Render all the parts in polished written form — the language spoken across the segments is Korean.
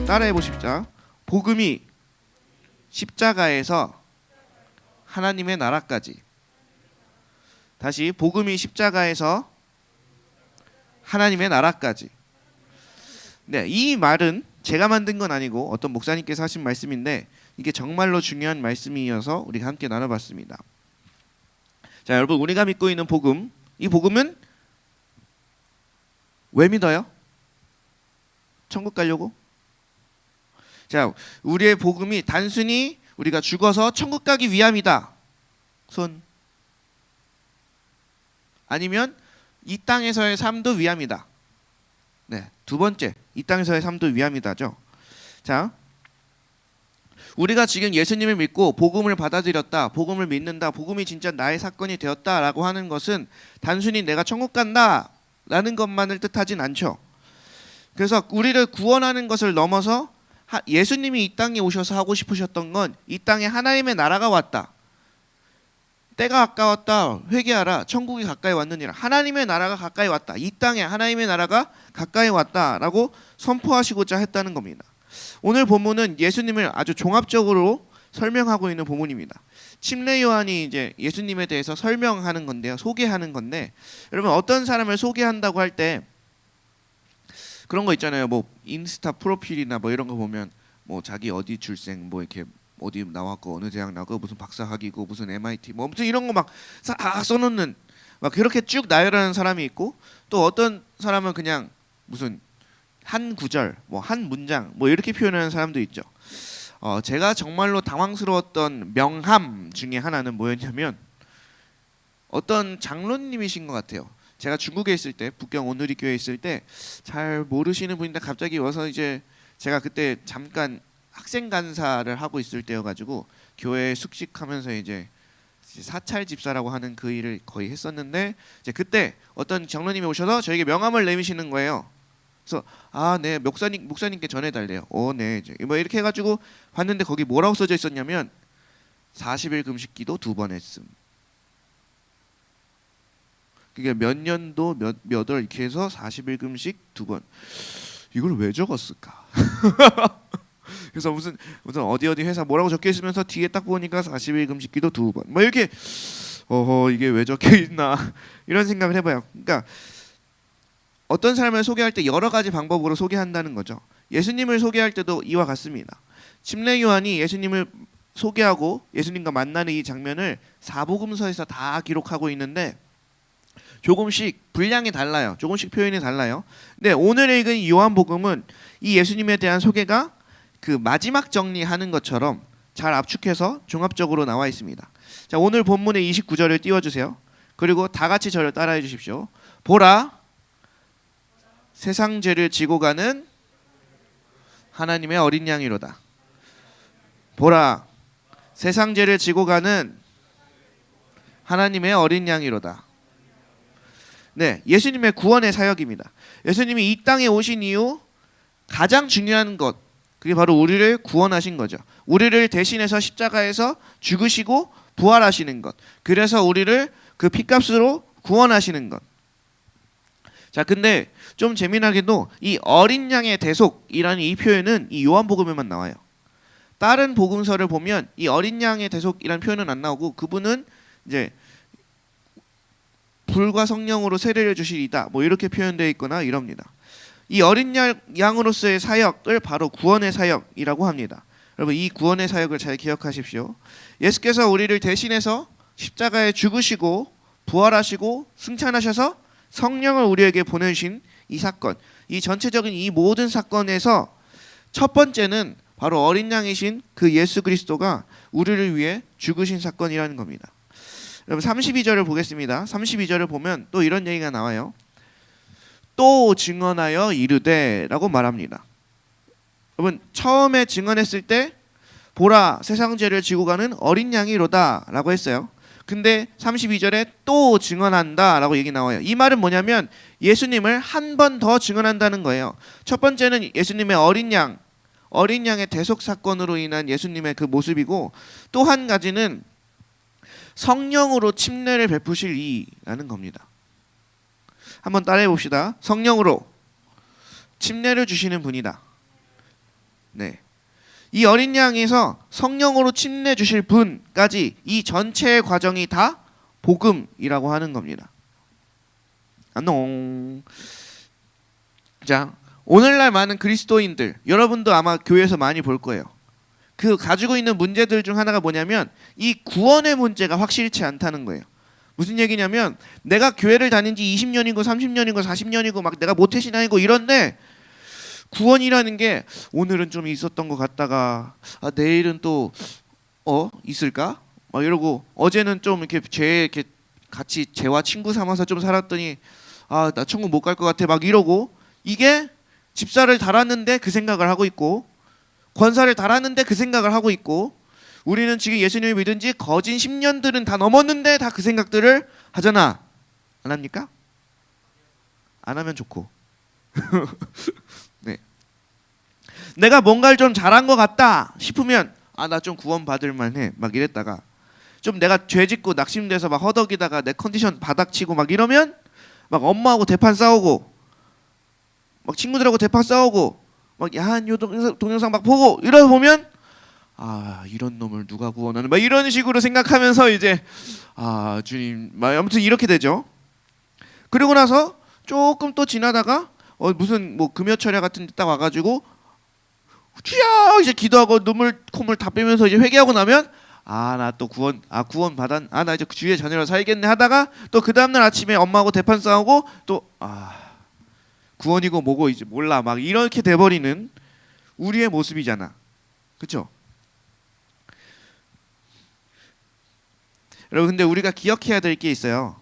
따라해 보십시오. 복음이 십자가에서 하나님의 나라까지. 다시 복음이 십자가에서 하나님의 나라까지. 네, 이 말은 제가 만든 건 아니고 어떤 목사님께서 하신 말씀인데 이게 정말로 중요한 말씀이어서 우리가 함께 나눠봤습니다. 자, 여러분, 우리가 믿고 있는 복음, 이 복음은 왜 믿어요? 천국 가려고? 자, 우리의 복음이 단순히 우리가 죽어서 천국 가기 위함이다. 손. 아니면 이 땅에서의 삶도 위함이다. 네, 두 번째, 이 땅에서의 삶도 위함이다죠. 자, 우리가 지금 예수님을 믿고 복음을 받아들였다, 복음을 믿는다, 복음이 진짜 나의 사건이 되었다라고 하는 것은 단순히 내가 천국 간다라는 것만을 뜻하진 않죠. 그래서 우리를 구원하는 것을 넘어서 예수님이 이 땅에 오셔서 하고 싶으셨던 건 이 땅에 하나님의 나라가 왔다. 때가 가까웠다. 회개하라. 천국이 가까이 왔느니라. 하나님의 나라가 가까이 왔다. 이 땅에 하나님의 나라가 가까이 왔다라고 선포하시고자 했다는 겁니다. 오늘 본문은 예수님을 아주 종합적으로 설명하고 있는 본문입니다. 침례 요한이 이제 예수님에 대해서 설명하는 건데요. 소개하는 건데, 여러분 어떤 사람을 소개한다고 할 때 그런 거 있잖아요. 뭐 인스타 프로필이나 뭐 이런 거 보면 뭐 자기 어디 출생 뭐 이렇게 어디 나왔고 어느 대학 나고 무슨 박사학위고 무슨 MIT 뭐 아무튼 이런 거 막 써놓는 막 그렇게 쭉 나열하는 사람이 있고, 또 어떤 사람은 그냥 무슨 한 구절 뭐 한 문장 뭐 이렇게 표현하는 사람도 있죠. 제가 정말로 당황스러웠던 명함 중에 하나는 뭐였냐면 어떤 장로님이신 것 같아요. 제가 중국에 있을 때, 북경 온누리교회에 있을 때 잘 모르시는 분인데 갑자기 와서 이제 제가 그때 잠깐 학생 간사를 하고 있을 때여가지고 교회에 숙식하면서 이제 사찰 집사라고 하는 그 일을 거의 했었는데, 이제 그때 어떤 장로님이 오셔서 저에게 명함을 내미시는 거예요. 그래서 네, 목사님께 전해달래요. 네, 이제 뭐 이렇게 해가지고 봤는데 거기 뭐라고 써져 있었냐면 40일 금식기도 2번 했음. 그게 몇 년도 몇 월 이렇게 해서 40일 금식 2번. 이걸 왜 적었을까? 그래서 무슨 어디 회사 뭐라고 적혀 있으면서 뒤에 딱 보니까 40일 금식기도 2번. 뭐 이렇게 이게 왜 적혀 있나 이런 생각을 해봐요. 그러니까 어떤 사람을 소개할 때 여러 가지 방법으로 소개한다는 거죠. 예수님을 소개할 때도 이와 같습니다. 침례 요한이 예수님을 소개하고 예수님과 만나는 이 장면을 사복음서에서 다 기록하고 있는데 조금씩 분량이 달라요. 조금씩 표현이 달라요. 근데 오늘 읽은 요한복음은 이 예수님에 대한 소개가 그 마지막 정리하는 것처럼 잘 압축해서 종합적으로 나와 있습니다. 자, 오늘 본문의 29절을 띄워주세요. 그리고 다 같이 저를 따라해 주십시오. 보라, 세상 죄를 지고 가는 하나님의 어린 양이로다. 보라, 세상 죄를 지고 가는 하나님의 어린 양이로다. 네, 예수님의 구원의 사역입니다. 예수님이 이 땅에 오신 이후 가장 중요한 것, 그게 바로 우리를 구원하신 거죠. 우리를 대신해서 십자가에서 죽으시고 부활하시는 것. 그래서 우리를 그 피값으로 구원하시는 것. 자, 근데 좀 재미나게도 이 어린 양의 대속이라는 이 표현은 이 요한복음에만 나와요. 다른 복음서를 보면 이 어린 양의 대속이라는 표현은 안 나오고, 그분은 이제 불과 성령으로 세례를 주시리다 뭐 이렇게 표현되어 있거나 이럽니다. 이 어린 양으로서의 사역을 바로 구원의 사역이라고 합니다. 여러분, 이 구원의 사역을 잘 기억하십시오. 예수께서 우리를 대신해서 십자가에 죽으시고 부활하시고 승천하셔서 성령을 우리에게 보내신 이 사건, 이 전체적인 이 모든 사건에서 첫 번째는 바로 어린 양이신 그 예수 그리스도가 우리를 위해 죽으신 사건이라는 겁니다. 여러분, 32절을 보겠습니다. 32절을 보면 또 이런 얘기가 나와요. 또 증언하여 이르되 라고 말합니다. 여러분, 처음에 증언했을 때 보라, 세상 죄를 지고 가는 어린 양이로다 라고 했어요. 근데 32절에 또 증언한다 라고 얘기 나와요. 이 말은 뭐냐면 예수님을 한 번 더 증언한다는 거예요. 첫 번째는 예수님의 어린 양의 대속 사건으로 인한 예수님의 그 모습이고, 또 한 가지는 성령으로 침례를 베푸실 이라는 겁니다. 한번 따라해 봅시다. 성령으로 침례를 주시는 분이다. 네. 이 어린 양에서 성령으로 침례 주실 분까지 이 전체의 과정이 다 복음이라고 하는 겁니다. 안녕. 자, 오늘날 많은 그리스도인들, 여러분도 아마 교회에서 많이 볼 거예요. 그 가지고 있는 문제들 중 하나가 뭐냐면 이 구원의 문제가 확실치 않다는 거예요. 무슨 얘기냐면 내가 교회를 다닌 지 20년이고 30년이고 40년이고 막 내가 모태신앙이고 이런데 구원이라는 게 오늘은 좀 있었던 것 같다가 내일은 또 있을까? 막 이러고 어제는 좀 이렇게 같이 죄와 친구 삼아서 좀 살았더니 나 천국 못 갈 것 같아 막 이러고 이게 집사를 달았는데 그 생각을 하고 있고 권사를 달았는데 그 생각을 하고 있고 우리는 지금 예수님을 믿은 지 거진 10년들은 다 넘었는데 다 그 생각들을 하잖아. 안 합니까? 안 하면 좋고. 네. 내가 뭔가를 좀 잘한 것 같다 싶으면 나 좀 구원 받을 만해 막 이랬다가 좀 내가 죄 짓고 낙심돼서 막 허덕이다가 내 컨디션 바닥치고 막 이러면 막 엄마하고 대판 싸우고 막 친구들하고 대판 싸우고 막 야한 동영상 막 보고 이러다 보면 이런 놈을 누가 구원하는 막 이런 식으로 생각하면서 이제 주님 막 아무튼 이렇게 되죠. 그리고 나서 조금 또 지나다가 무슨 뭐 금요철야 같은 데 딱 와가지고 주여 이제 기도하고 눈물 콧물 다 빼면서 이제 회개하고 나면 나 또 구원 받았 나 이제 주의 자녀로 살겠네 하다가 또 그 다음날 아침에 엄마하고 대판 싸우고 또 구원이고 뭐고 이제 몰라 막 이렇게 돼버리는 우리의 모습이잖아. 그렇죠? 여러분 근데 우리가 기억해야 될 게 있어요.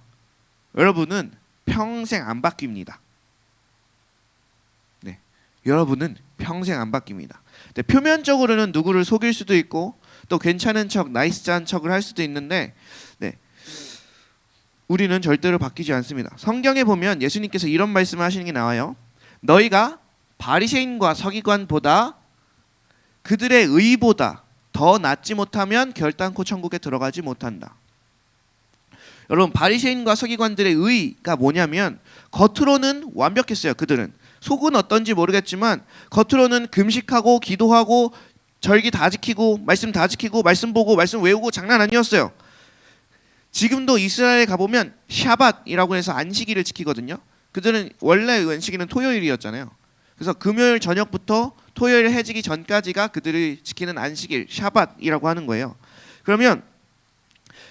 여러분은 평생 안 바뀝니다. 네, 여러분은 평생 안 바뀝니다. 근데 표면적으로는 누구를 속일 수도 있고 또 괜찮은 척 나이스한 척을 할 수도 있는데 우리는 절대로 바뀌지 않습니다. 성경에 보면 예수님께서 이런 말씀을 하시는 게 나와요. 너희가 바리새인과 서기관보다 그들의 의보다 더 낫지 못하면 결단코 천국에 들어가지 못한다. 여러분 바리새인과 서기관들의 의가 뭐냐면 겉으로는 완벽했어요. 그들은 속은 어떤지 모르겠지만 겉으로는 금식하고 기도하고 절기 다 지키고 말씀 다 지키고 말씀 보고 말씀 외우고 장난 아니었어요. 지금도 이스라엘에 가보면 샤밧이라고 해서 안식일을 지키거든요. 그들은 원래 안식일은 토요일이었잖아요. 그래서 금요일 저녁부터 토요일 해지기 전까지가 그들이 지키는 안식일 샤밧이라고 하는 거예요. 그러면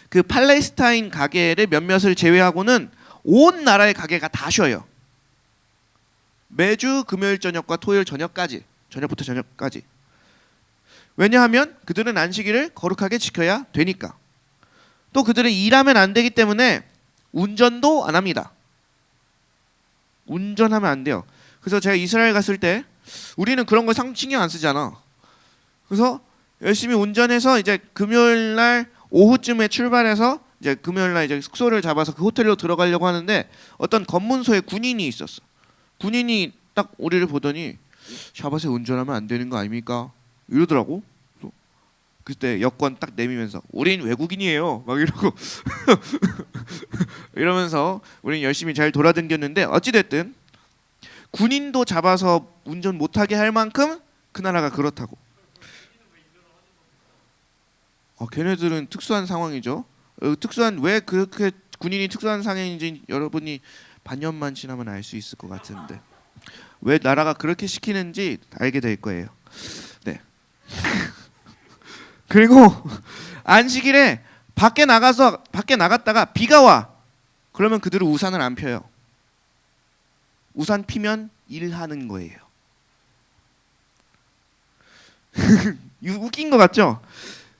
그 팔레스타인 가게를 몇몇을 제외하고는 온 나라의 가게가 다 쉬어요. 매주 금요일 저녁과 토요일 저녁까지, 저녁부터 저녁까지. 왜냐하면 그들은 안식일을 거룩하게 지켜야 되니까. 또 그들은 일하면 안 되기 때문에 운전도 안 합니다. 운전하면 안 돼요. 그래서 제가 이스라엘 갔을 때 우리는 그런 거 신경 안 쓰잖아. 그래서 열심히 운전해서 이제 금요일 날 오후쯤에 출발해서 이제 금요일 날 이제 숙소를 잡아서 그 호텔로 들어가려고 하는데 어떤 검문소에 군인이 있었어. 군인이 딱 우리를 보더니 샤밧에 운전하면 안 되는 거 아닙니까? 이러더라고. 그때 여권 딱 내미면서 우린 외국인이에요 막 이러고 이러면서 우린 열심히 잘 돌아다녔는데 어찌됐든 군인도 잡아서 운전 못하게 할 만큼 그 나라가 그렇다고. 걔네들은 특수한 상황이죠. 특수한 왜 그렇게 군인이 특수한 상황인지 여러분이 반년만 지나면 알 수 있을 것 같은데 왜 나라가 그렇게 시키는지 알게 될 거예요. 네. 그리고 안식일에 밖에 나갔다가 비가 와. 그러면 그들은 우산을 안 펴요. 우산 피면 일하는 거예요. 웃긴 것 같죠?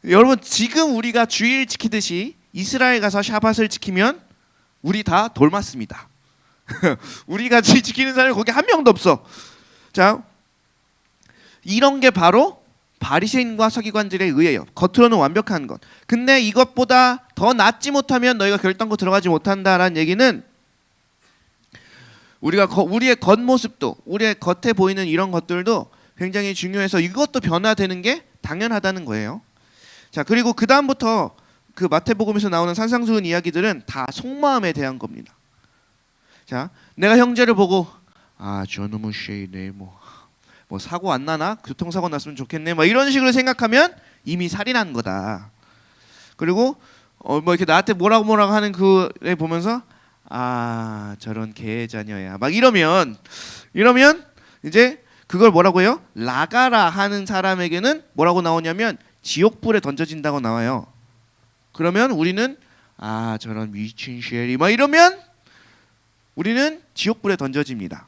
여러분 지금 우리가 주일 지키듯이 이스라엘 가서 샤밧을 지키면 우리 다 돌맞습니다. 우리 같이 지키는 사람이 거기 한 명도 없어. 자, 이런 게 바로 바리새인과 서기관들의 의예요. 겉으로는 완벽한 것. 근데 이것보다 더 낫지 못하면 너희가 결단코 들어가지 못한다라는 얘기는 우리의 겉모습도 우리의 겉에 보이는 이런 것들도 굉장히 중요해서 이것도 변화되는 게 당연하다는 거예요. 자, 그리고 그 다음부터 그 마태복음에서 나오는 산상수훈 이야기들은 다 속마음에 대한 겁니다. 자, 내가 형제를 보고 저놈의 쉐이네 뭐 뭐 사고 안 나나? 교통사고 났으면 좋겠네. 뭐 이런 식으로 생각하면 이미 살인한 거다. 그리고 뭐 이렇게 나한테 뭐라고 하는 그애 보면서 아 저런 개 자녀야 막 이러면 이제 그걸 뭐라고 해요? 나가라 하는 사람에게는 뭐라고 나오냐면 지옥불에 던져진다고 나와요. 그러면 우리는 아 저런 미친 쉐리 막 이러면 우리는 지옥불에 던져집니다.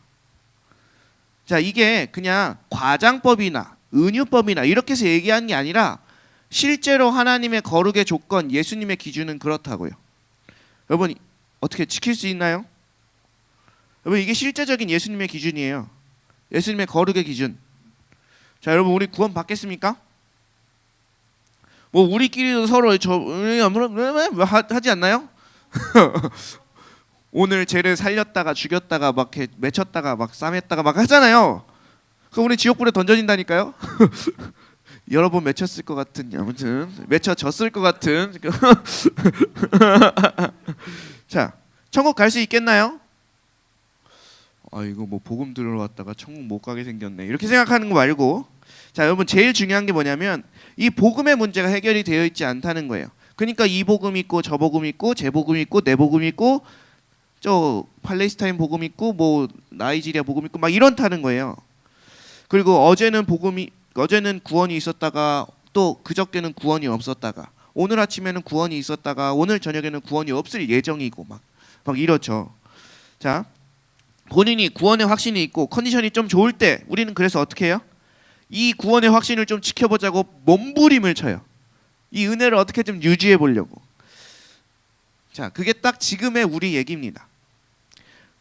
자 이게 그냥 과장법이나 은유법이나 이렇게 해서 얘기하는 게 아니라 실제로 하나님의 거룩의 조건, 예수님의 기준은 그렇다고요. 여러분 어떻게 지킬 수 있나요? 여러분 이게 실제적인 예수님의 기준이에요. 예수님의 거룩의 기준. 자 여러분 우리 구원 받겠습니까? 뭐 우리끼리도 서로 하지 않나요? 오늘 쟤를 살렸다가 죽였다가 막 맺혔다가 막 싸맸다가 막 하잖아요. 그럼 우리 지옥불에 던져진다니까요. 여러 번 맺혔을 것 같은 아무튼 맺혀졌을 것 같은 자 천국 갈 수 있겠나요? 아 이거 뭐 복음 들으러 왔다가 천국 못 가게 생겼네 이렇게 생각하는 거 말고 자 여러분 제일 중요한 게 뭐냐면 이 복음의 문제가 해결이 되어 있지 않다는 거예요. 그러니까 이 복음 있고 저 복음 있고 제 복음 있고 내 복음 있고 저 팔레스타인 복음 있고 뭐 나이지리아 복음 있고 막 이런다는 거예요. 그리고 어제는 구원이 있었다가 또 그저께는 구원이 없었다가 오늘 아침에는 구원이 있었다가 오늘 저녁에는 구원이 없을 예정이고 막 이렇죠. 자 본인이 구원의 확신이 있고 컨디션이 좀 좋을 때 우리는 그래서 어떻게 해요? 이 구원의 확신을 좀 지켜보자고 몸부림을 쳐요. 이 은혜를 어떻게 좀 유지해 보려고. 자 그게 딱 지금의 우리 얘기입니다.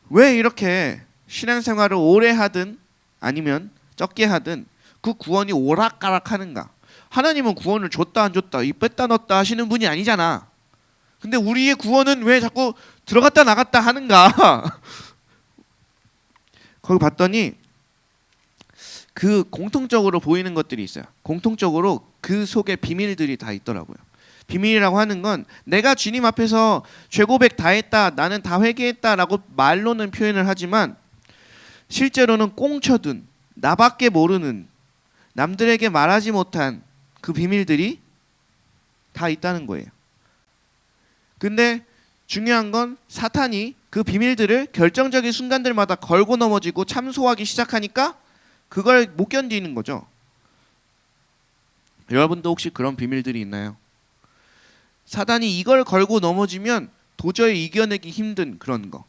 왜 이렇게 신앙생활을 오래 하든 아니면 적게 하든 그 구원이 오락가락 하는가? 하나님은 구원을 줬다 안 줬다 이 뺐다 넣었다 하시는 분이 아니잖아. 근데 우리의 구원은 왜 자꾸 들어갔다 나갔다 하는가? 거기 봤더니 그 공통적으로 보이는 것들이 있어요. 공통적으로 그 속에 비밀들이 다 있더라고요. 비밀이라고 하는 건 내가 주님 앞에서 죄 고백 다 했다 나는 다 회개했다라고 말로는 표현을 하지만 실제로는 꽁쳐둔 나밖에 모르는 남들에게 말하지 못한 그 비밀들이 다 있다는 거예요. 근데 중요한 건 사탄이 그 비밀들을 결정적인 순간들마다 걸고 넘어지고 참소하기 시작하니까 그걸 못 견디는 거죠. 여러분도 혹시 그런 비밀들이 있나요? 사단이 이걸 걸고 넘어지면 도저히 이겨내기 힘든 그런 거.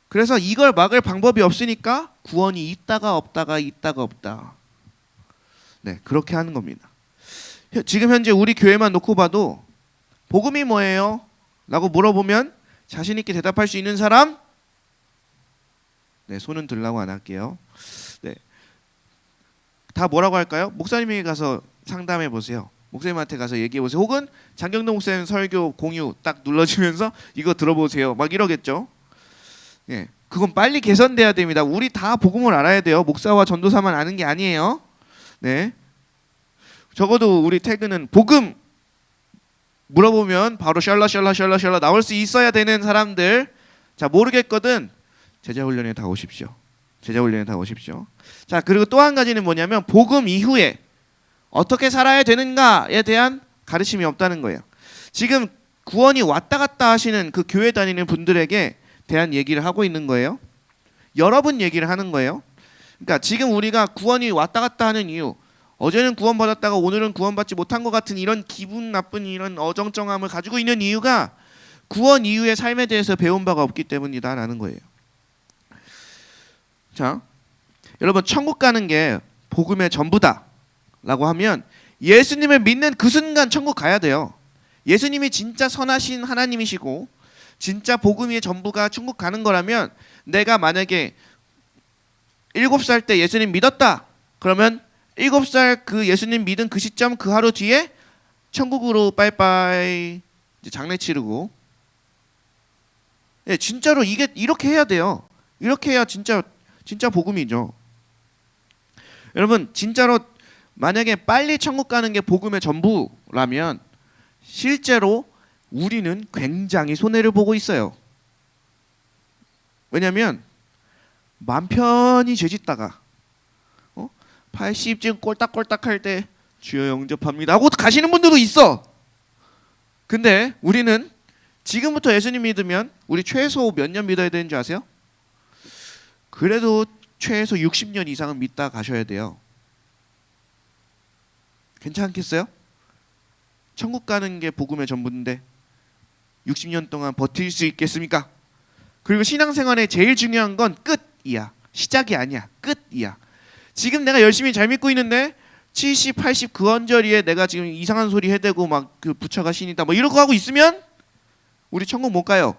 그래서 이걸 막을 방법이 없으니까 구원이 있다가 없다가 있다가 없다. 네, 그렇게 하는 겁니다. 지금 현재 우리 교회만 놓고 봐도 복음이 뭐예요? 라고 물어보면 자신 있게 대답할 수 있는 사람? 네, 손은 들라고 안 할게요. 네, 다 뭐라고 할까요? 목사님에게 가서 상담해 보세요. 목사님한테 가서 얘기해 보세요. 혹은 장경동 목사님 설교 공유 딱 눌러주면서 이거 들어보세요. 막 이러겠죠. 예, 그건 빨리 개선돼야 됩니다. 우리 다 복음을 알아야 돼요. 목사와 전도사만 아는 게 아니에요. 네, 적어도 우리 태그는 복음 물어보면 바로 샬라 나올 수 있어야 되는 사람들. 자 모르겠거든 제자훈련에 다 오십시오. 제자훈련에 다 오십시오. 자 그리고 또 한 가지는 뭐냐면 복음 이후에 어떻게 살아야 되는가에 대한 가르침이 없다는 거예요. 지금 구원이 왔다 갔다 하시는 그 교회 다니는 분들에게 대한 얘기를 하고 있는 거예요. 여러분 얘기를 하는 거예요. 그러니까 지금 우리가 구원이 왔다 갔다 하는 이유, 어제는 구원받았다가 오늘은 구원받지 못한 것 같은 이런 기분 나쁜 이런 어정쩡함을 가지고 있는 이유가 구원 이후의 삶에 대해서 배운 바가 없기 때문이다라는 거예요. 자, 여러분 천국 가는 게 복음의 전부다라고 하면 예수님을 믿는 그 순간 천국 가야 돼요. 예수님이 진짜 선하신 하나님이시고 진짜 복음의 전부가 천국 가는 거라면 내가 만약에 7살 때 예수님 믿었다 그러면 7살 그 예수님 믿은 그 시점 그 하루 뒤에 천국으로 빠이빠이 이제 장례 치르고 예, 진짜로 이게 이렇게 해야 돼요. 이렇게 해야 진짜 복음이죠. 여러분 진짜로 만약에 빨리 천국 가는 게 복음의 전부라면 실제로 우리는 굉장히 손해를 보고 있어요. 왜냐하면 맘 편히 죄짓다가 80쯤 꼴딱꼴딱 할 때 주여 영접합니다 하고 가시는 분들도 있어. 근데 우리는 지금부터 예수님 믿으면 우리 최소 몇 년 믿어야 되는 줄 아세요? 그래도 최소 60년 이상은 믿다 가셔야 돼요. 괜찮겠어요? 천국 가는 게 복음의 전부인데 60년 동안 버틸 수 있겠습니까? 그리고 신앙생활의 제일 중요한 건 끝이야. 시작이 아니야. 끝이야. 지금 내가 열심히 잘 믿고 있는데 70, 80 그 언저리에 내가 지금 이상한 소리 해대고 막 그 부처가 신이다 뭐 이러고 하고 있으면 우리 천국 못 가요.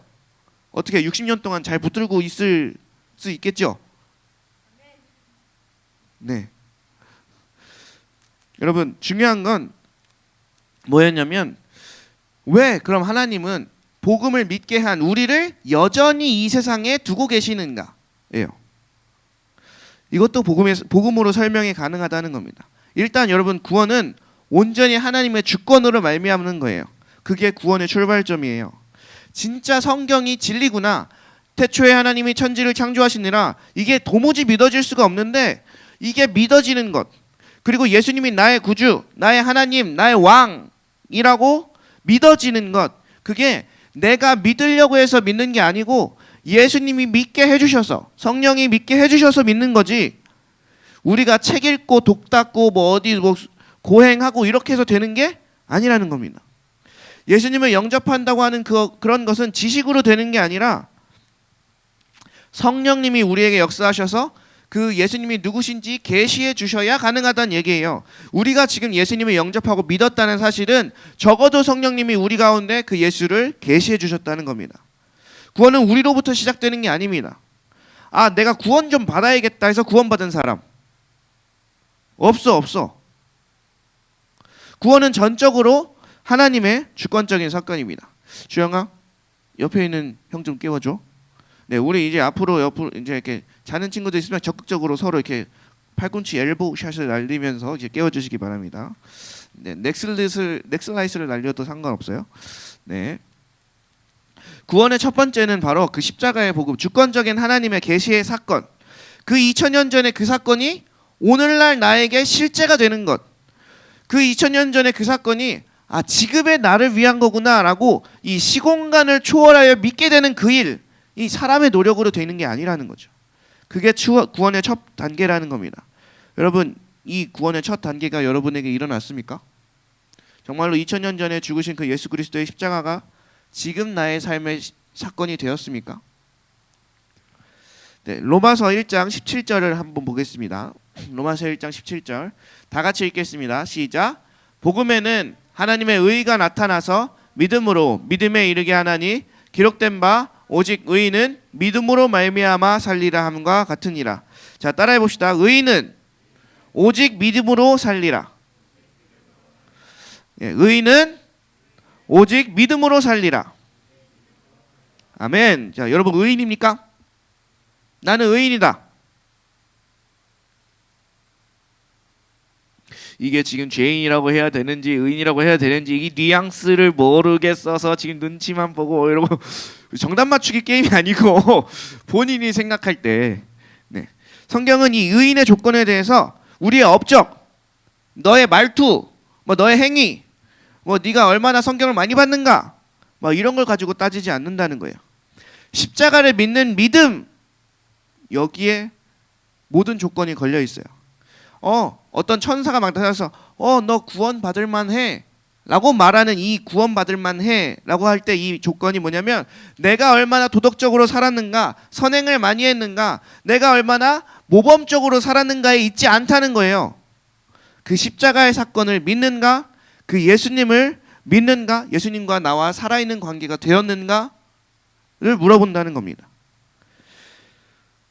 어떻게 60년 동안 잘 붙들고 있을 수 있겠죠? 네. 여러분 중요한 건 뭐였냐면 왜 그럼 하나님은 복음을 믿게 한 우리를 여전히 이 세상에 두고 계시는가예요. 이것도 복음으로 설명이 가능하다는 겁니다. 일단 여러분 구원은 온전히 하나님의 주권으로 말미암는 거예요. 그게 구원의 출발점이에요. 진짜 성경이 진리구나. 태초에 하나님이 천지를 창조하시느라 이게 도무지 믿어질 수가 없는데 이게 믿어지는 것. 그리고 예수님이 나의 구주, 나의 하나님, 나의 왕이라고 믿어지는 것. 그게 내가 믿으려고 해서 믿는 게 아니고 예수님이 믿게 해주셔서 성령이 믿게 해주셔서 믿는 거지. 우리가 책 읽고 독 닦고 뭐 어디 뭐 고행하고 이렇게 해서 되는 게 아니라는 겁니다. 예수님을 영접한다고 하는 그런 것은 지식으로 되는 게 아니라 성령님이 우리에게 역사하셔서 그 예수님이 누구신지 계시해 주셔야 가능하다는 얘기예요. 우리가 지금 예수님을 영접하고 믿었다는 사실은 적어도 성령님이 우리 가운데 그 예수를 계시해 주셨다는 겁니다. 구원은 우리로부터 시작되는 게 아닙니다. 아, 내가 구원 좀 받아야겠다 해서 구원받은 사람 없어. 구원은 전적으로 하나님의 주권적인 사건입니다. 주영아, 옆에 있는 형 좀 깨워줘. 네, 우리 이제 앞으로 이제 이렇게 자는 친구들 있으면 적극적으로 서로 이렇게 팔꿈치 엘보 샷을 날리면서 이제 깨워주시기 바랍니다. 네, 넥슬라이스를 날려도 상관없어요. 네. 구원의 첫 번째는 바로 그 십자가의 복음, 주권적인 하나님의 계시의 사건. 그 2000년 전에 그 사건이 오늘날 나에게 실제가 되는 것. 그 2000년 전에 그 사건이 지금의 나를 위한 거구나라고 이 시공간을 초월하여 믿게 되는 그 일, 이 사람의 노력으로 되는 게 아니라는 거죠. 그게 구원의 첫 단계라는 겁니다. 여러분, 이 구원의 첫 단계가 여러분에게 일어났습니까? 정말로 2000년 전에 죽으신 그 예수 그리스도의 십자가가 지금 나의 삶의 사건이 되었습니까? 네, 로마서 1장 17절을 한번 보겠습니다. 로마서 1장 17절 다 같이 읽겠습니다. 시작. 복음에는 하나님의 의가 나타나서 믿음으로 믿음에 이르게 하나니 기록된 바 오직 의인은 믿음으로 말미암아 살리라 함과 같으니라. 자, 따라해 봅시다. 의인은 오직 믿음으로 살리라. 예, 의인은 오직 믿음으로 살리라. 아멘. 자, 여러분 의인입니까? 나는 의인이다. 이게 지금 죄인이라고 해야 되는지 의인이라고 해야 되는지 이 뉘앙스를 모르겠어서 지금 눈치만 보고 이러고 정답 맞추기 게임이 아니고 본인이 생각할 때 성경은 이 의인의 조건에 대해서 우리의 업적, 너의 말투, 뭐 너의 행위, 뭐 네가 얼마나 성경을 많이 봤는가 뭐 이런 걸 가지고 따지지 않는다는 거예요. 십자가를 믿는 믿음, 여기에 모든 조건이 걸려 있어요. 어떤 천사가 막 나타나서 너 구원받을 만해 라고 말하는 이 구원받을 만해 라고 할 때 이 조건이 뭐냐면 내가 얼마나 도덕적으로 살았는가, 선행을 많이 했는가, 내가 얼마나 모범적으로 살았는가에 있지 않다는 거예요. 그 십자가의 사건을 믿는가, 그 예수님을 믿는가, 예수님과 나와 살아있는 관계가 되었는가를 물어본다는 겁니다.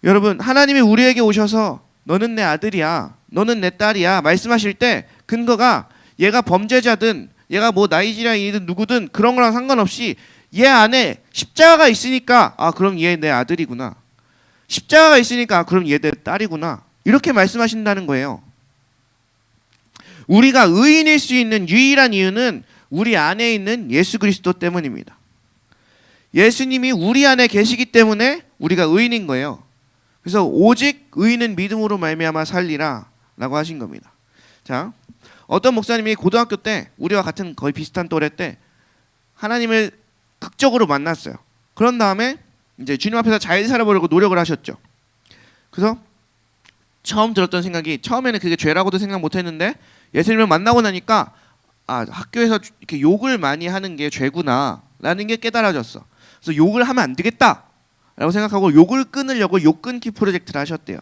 여러분, 하나님이 우리에게 오셔서 너는 내 아들이야, 너는 내 딸이야 말씀하실 때 근거가 얘가 범죄자든 얘가 뭐 나이지리아이든 누구든 그런 거랑 상관없이 얘 안에 십자가가 있으니까 그럼 얘 내 아들이구나, 십자가가 있으니까 그럼 얘 내 딸이구나, 이렇게 말씀하신다는 거예요. 우리가 의인일 수 있는 유일한 이유는 우리 안에 있는 예수 그리스도 때문입니다. 예수님이 우리 안에 계시기 때문에 우리가 의인인 거예요. 그래서 오직 의인은 믿음으로 말미암아 살리라라고 하신 겁니다. 자, 어떤 목사님이 고등학교 때 우리와 같은 거의 비슷한 또래 때 하나님을 극적으로 만났어요. 그런 다음에 이제 주님 앞에서 잘 살아보려고 노력을 하셨죠. 그래서 처음 들었던 생각이, 처음에는 그게 죄라고도 생각 못했는데 예수님을 만나고 나니까 아, 학교에서 이렇게 욕을 많이 하는 게 죄구나라는 게 깨달아졌어. 그래서 욕을 하면 안 되겠다라고 생각하고 욕을 끊으려고 욕 끊기 프로젝트를 하셨대요.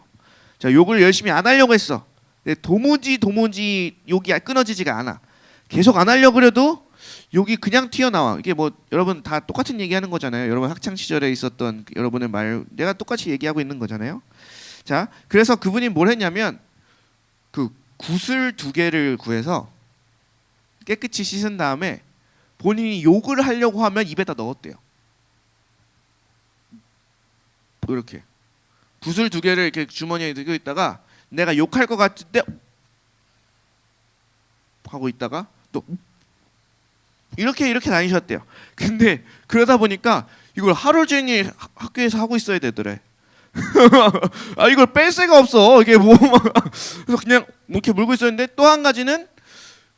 자, 욕을 열심히 안 하려고 했어. 근데 도무지 욕이 끊어지지가 않아. 계속 안 하려고 그래도 욕이 그냥 튀어나와. 이게 뭐 여러분 다 똑같은 얘기하는 거잖아요. 여러분 학창 시절에 있었던 여러분의 말 내가 똑같이 얘기하고 있는 거잖아요. 자, 그래서 그분이 뭘 했냐면 그 구슬 2개를 구해서 깨끗이 씻은 다음에 본인이 욕을 하려고 하면 입에다 넣었대요. 이렇게 구슬 2개를 이렇게 주머니에 들고 있다가 내가 욕할 것 같은데 하고 있다가 또 이렇게 다니셨대요. 근데 그러다 보니까 이걸 하루 종일 학교에서 하고 있어야 되더래. 아, 이걸 뺄 새가 없어. 이게 뭐 그래서 그냥 이렇게 물고 있었는데, 또 한 가지는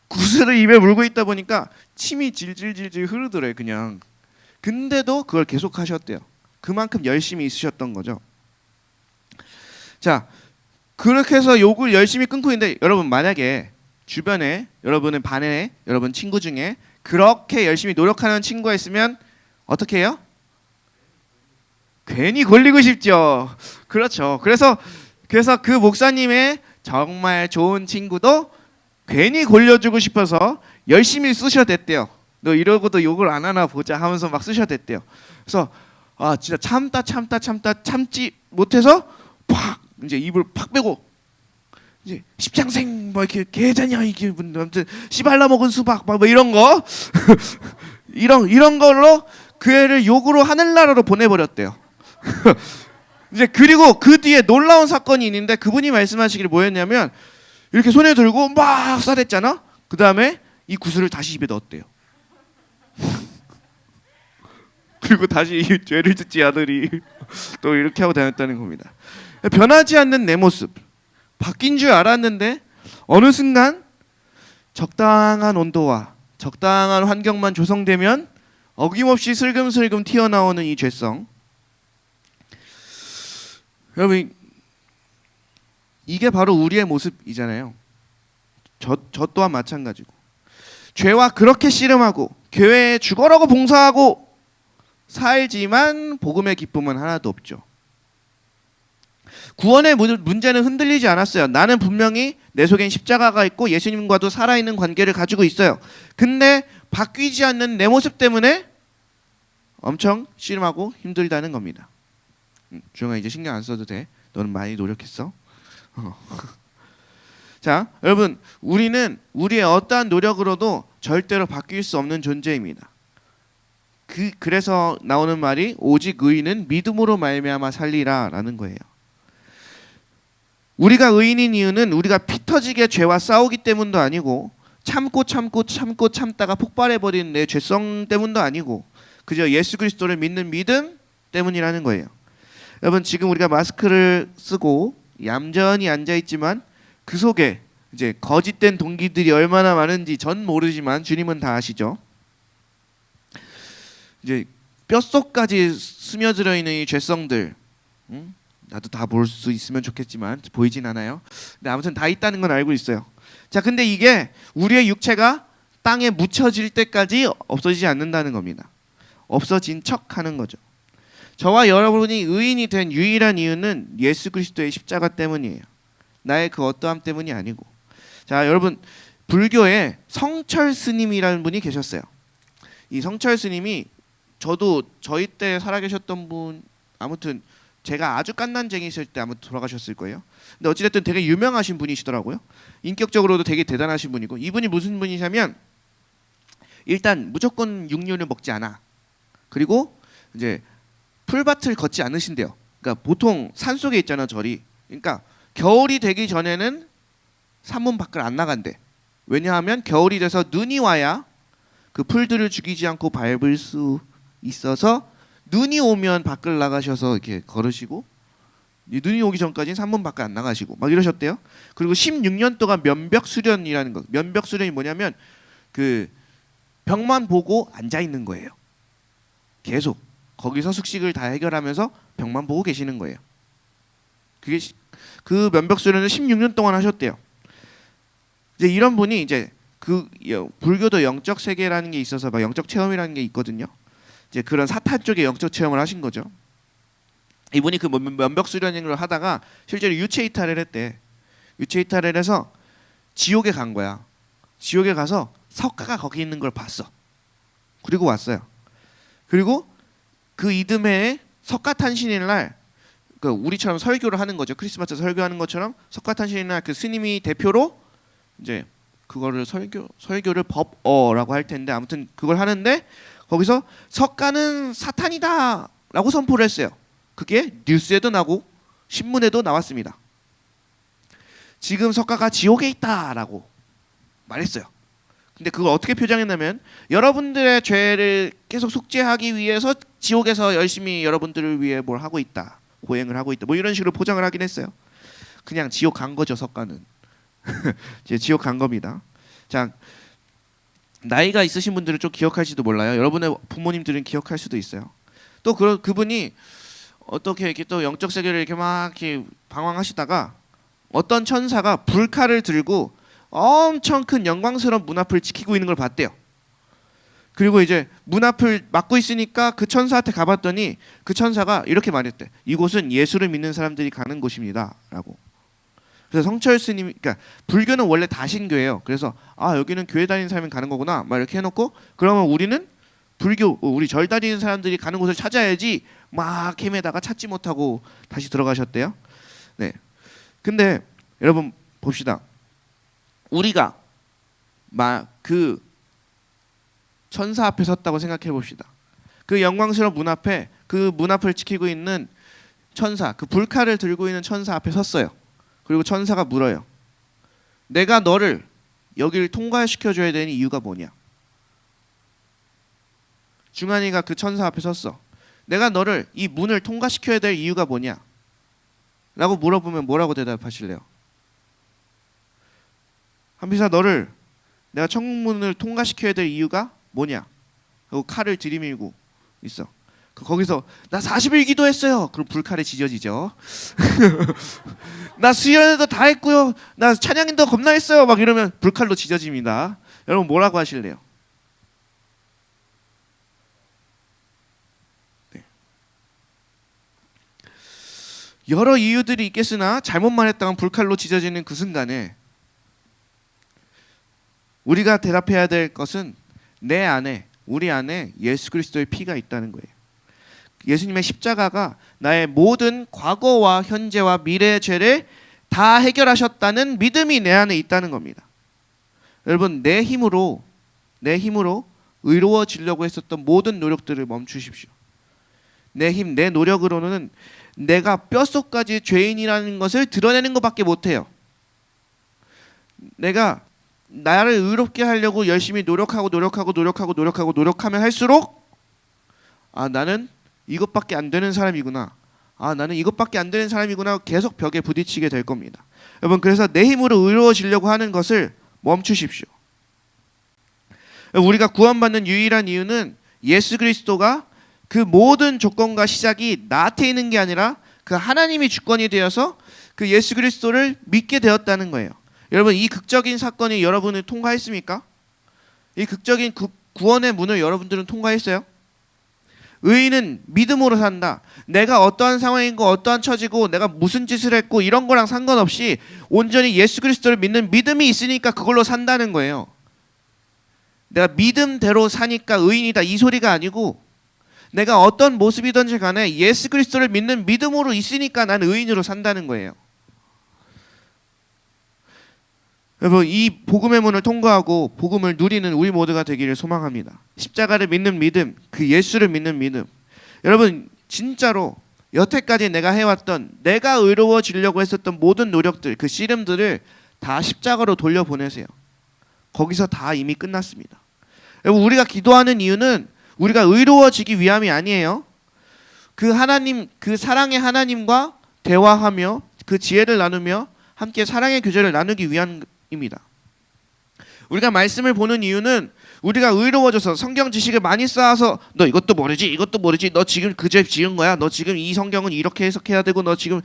구슬을 입에 물고 있다 보니까 침이 질질질질 흐르더래 그냥. 근데도 그걸 계속 하셨대요. 그만큼 열심히 있으셨던 거죠. 자, 그렇게 해서 욕을 열심히 끊고 있는데, 여러분 만약에 주변에 여러분의 반에 여러분 친구 중에 그렇게 열심히 노력하는 친구가 있으면 어떻게 해요? 괜히 걸리고 싶죠. 그렇죠. 그래서 그 목사님의 정말 좋은 친구도 괜히 걸려주고 싶어서 열심히 쓰셔댔대요. 너 이러고도 욕을 안 하나 보자 하면서 막 쓰셔댔대요. 그래서 아, 진짜 참지 못해서 팍 이제 입을 팍 빼고 이제 십장생 뭐 이렇게 개자냐 이게 아무튼 씨발라 먹은 수박 뭐 이런 거 이런 걸로 그 애를 욕으로 하늘나라로 보내버렸대요. 이제 그리고 그 뒤에 놀라운 사건이 있는데, 그분이 말씀하시기를 뭐였냐면 이렇게 손에 들고 막 쏴댔잖아. 그 다음에 이 구슬을 다시 입에 넣었대요. 그리고 다시 이 죄를 짓지 않으리 또 이렇게 하고 다녔다는 겁니다. 변하지 않는 내 모습, 바뀐 줄 알았는데 어느 순간 적당한 온도와 적당한 환경만 조성되면 어김없이 슬금슬금 튀어나오는 이 죄성. 여러분, 이게 바로 우리의 모습이잖아요. 저 또한 마찬가지고, 죄와 그렇게 씨름하고 교회에 죽어라고 봉사하고 살지만 복음의 기쁨은 하나도 없죠. 구원의 문제는 흔들리지 않았어요. 나는 분명히 내 속엔 십자가가 있고 예수님과도 살아있는 관계를 가지고 있어요. 근데 바뀌지 않는 내 모습 때문에 엄청 씨름하고 힘들다는 겁니다. 주영아, 이제 신경 안 써도 돼. 너는 많이 노력했어. 자, 여러분, 우리는 우리의 어떠한 노력으로도 절대로 바뀔 수 없는 존재입니다. 그래서 나오는 말이 오직 의인은 믿음으로 말미암아 살리라라는 거예요. 우리가 의인인 이유는 우리가 피 터지게 죄와 싸우기 때문도 아니고 참다가 폭발해버리는 내 죄성 때문도 아니고 그저 예수 그리스도를 믿는 믿음 때문이라는 거예요. 여러분, 지금 우리가 마스크를 쓰고 얌전히 앉아있지만 그 속에 이제 거짓된 동기들이 얼마나 많은지 전 모르지만 주님은 다 아시죠. 이제 뼛속까지 스며들어 있는 이 죄성들, 나도 다 볼 수 있으면 좋겠지만 보이진 않아요. 근데 아무튼 다 있다는 건 알고 있어요. 자, 근데 이게 우리의 육체가 땅에 묻혀질 때까지 없어지지 않는다는 겁니다. 없어진 척하는 거죠. 저와 여러분이 의인이 된 유일한 이유는 예수 그리스도의 십자가 때문이에요. 나의 그 어떠함 때문이 아니고. 자, 여러분, 불교에 성철 스님이라는 분이 계셨어요. 이 성철 스님이 저도 저희 때 살아계셨던 분, 아무튼 제가 아주 깐난쟁이 있을 때 아마 돌아가셨을 거예요. 근데 어찌됐든 되게 유명하신 분이시더라고요. 인격적으로도 되게 대단하신 분이고, 이분이 무슨 분이냐면 일단 무조건 육류를 먹지 않아. 그리고 이제 풀밭을 걷지 않으신대요. 그러니까 보통 산속에 있잖아, 절이. 그러니까 겨울이 되기 전에는 산문 밖을 안 나간대. 왜냐하면 겨울이 돼서 눈이 와야 그 풀들을 죽이지 않고 밟을 수 있어서 눈이 오면 밖을 나가셔서 이렇게 걸으시고 눈이 오기 전까지는 산문 밖에 안 나가시고 막 이러셨대요. 그리고 16년 동안 면벽 수련이라는 거. 면벽 수련이 뭐냐면 그 벽만 보고 앉아 있는 거예요. 계속 거기서 숙식을 다 해결하면서 벽만 보고 계시는 거예요. 그게 그 면벽 수련을 16년 동안 하셨대요. 이제 이런 분이 이제 그 불교도 영적 세계라는 게 있어서 막 영적 체험이라는 게 있거든요. 이제 그런 사탄 쪽의 영적 체험을 하신 거죠. 이분이 그 면벽 수련을 하다가 실제로 유체 이탈을 했대. 유체 이탈을 해서 지옥에 간 거야. 지옥에 가서 석가가 거기 있는 걸 봤어. 그리고 왔어요. 그리고 그 이듬해에 석가탄신일 날, 그 우리처럼 설교를 하는 거죠. 크리스마스 설교하는 것처럼 석가탄신일 날 그 스님이 대표로 이제 그거를 설교를 법어라고 할 텐데 아무튼 그걸 하는데 거기서 석가는 사탄이다라고 선포를 했어요. 그게 뉴스에도 나고 신문에도 나왔습니다. 지금 석가가 지옥에 있다라고 말했어요. 근데 그걸 어떻게 표장했냐면 여러분들의 죄를 계속 속죄하기 위해서 지옥에서 열심히 여러분들을 위해 뭘 하고 있다. 고행을 하고 있다. 뭐 이런 식으로 포장을 하긴 했어요. 그냥 지옥 간 거죠, 석가는. 이제 지옥 간 겁니다. 자, 나이가 있으신 분들은 좀 기억할지도 몰라요. 여러분의 부모님들은 기억할 수도 있어요. 또 그분이 어떻게 이렇게 또 영적 세계를 이렇게 막 이렇게 방황하시다가 어떤 천사가 불칼을 들고 엄청 큰 영광스러운 문 앞을 지키고 있는 걸 봤대요. 그리고 이제 문 앞을 막고 있으니까 그 천사한테 가봤더니 그 천사가 이렇게 말했대. 이곳은 예수를 믿는 사람들이 가는 곳입니다라고. 그래서 성철 스님, 그러니까 불교는 원래 다신교예요. 그래서 아 여기는 교회 다니는 사람이 가는 거구나, 막 이렇게 해놓고 그러면 우리는 불교, 우리 절 다니는 사람들이 가는 곳을 찾아야지 막 헤매다가 찾지 못하고 다시 들어가셨대요. 네. 근데 여러분 봅시다. 우리가 막 그 천사 앞에 섰다고 생각해 봅시다. 그 영광스러운 문 앞에 그 문 앞을 지키고 있는 천사, 그 불칼을 들고 있는 천사 앞에 섰어요. 그리고 천사가 물어요. 내가 너를 여기를 통과시켜줘야 되는 이유가 뭐냐? 중환이가 그 천사 앞에 섰어. 내가 너를 이 문을 통과시켜야 될 이유가 뭐냐? 라고 물어보면 뭐라고 대답하실래요? 한비사 너를 내가 천국문을 통과시켜야 될 이유가 뭐냐? 그리고 칼을 들이밀고 있어. 거기서 나 40일 기도했어요. 그럼 불칼에 지져지죠. 나 수련회도 다 했고요. 나 찬양인도 겁나 했어요. 막 이러면 불칼로 지져집니다. 여러분 뭐라고 하실래요? 네. 여러 이유들이 있겠으나 잘못 말했다면 불칼로 지져지는 그 순간에 우리가 대답해야 될 것은 내 안에, 우리 안에 예수 그리스도의 피가 있다는 거예요. 예수님의 십자가가 나의 모든 과거와 현재와 미래의 죄를 다 해결하셨다는 믿음이 내 안에 있다는 겁니다. 여러분 내 힘으로 의로워지려고 했었던 모든 노력들을 멈추십시오. 내 힘, 내 노력으로는 내가 뼛속까지 죄인이라는 것을 드러내는 것밖에 못해요. 내가 나를 의롭게 하려고 열심히 노력하면 할수록 아 나는 이것밖에 안 되는 사람이구나. 아 나는 이것밖에 안 되는 사람이구나. 계속 벽에 부딪히게 될 겁니다. 여러분 그래서 내 힘으로 의로워지려고 하는 것을 멈추십시오. 우리가 구원받는 유일한 이유는 예수 그리스도가 그 모든 조건과 시작이 나한테 있는 게 아니라 그 하나님이 주권이 되어서 그 예수 그리스도를 믿게 되었다는 거예요. 여러분 이 극적인 사건이 여러분을 통과했습니까? 이 극적인 구원의 문을 여러분들은 통과했어요? 의인은 믿음으로 산다. 내가 어떠한 상황이고 어떠한 처지고 내가 무슨 짓을 했고 이런 거랑 상관없이 온전히 예수 그리스도를 믿는 믿음이 있으니까 그걸로 산다는 거예요. 내가 믿음대로 사니까 의인이다 이 소리가 아니고 내가 어떤 모습이든지 간에 예수 그리스도를 믿는 믿음으로 있으니까 난 의인으로 산다는 거예요. 여러분 이 복음의 문을 통과하고 복음을 누리는 우리 모두가 되기를 소망합니다. 십자가를 믿는 믿음, 그 예수를 믿는 믿음. 여러분 진짜로 여태까지 내가 해왔던 내가 의로워지려고 했었던 모든 노력들, 그 씨름들을 다 십자가로 돌려보내세요. 거기서 다 이미 끝났습니다. 여러분 우리가 기도하는 이유는 우리가 의로워지기 위함이 아니에요. 그 하나님, 그 사랑의 하나님과 대화하며 그 지혜를 나누며 함께 사랑의 교제를 나누기 위함입니다. 우리가 말씀을 보는 이유는 우리가 의로워져서 성경 지식을 많이 쌓아서 너 이것도 모르지 이것도 모르지 너 지금 그 죄 지은 거야 너 지금 이 성경은 이렇게 해석해야 되고 너 지금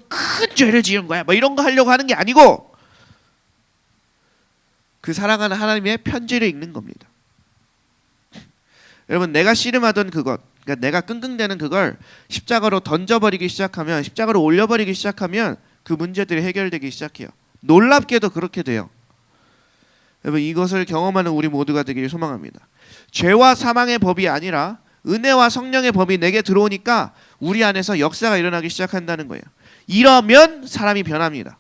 큰 죄를 지은 거야 뭐 이런 거 하려고 하는 게 아니고 그 사랑하는 하나님의 편지를 읽는 겁니다. 여러분 내가 씨름하던 그것 그러니까 내가 끙끙대는 그걸 십자가로 던져버리기 시작하면 십자가로 올려버리기 시작하면 그 문제들이 해결되기 시작해요. 놀랍게도 그렇게 돼요. 여러분 이것을 경험하는 우리 모두가 되기를 소망합니다. 죄와 사망의 법이 아니라 은혜와 성령의 법이 내게 들어오니까 우리 안에서 역사가 일어나기 시작한다는 거예요. 이러면 사람이 변합니다.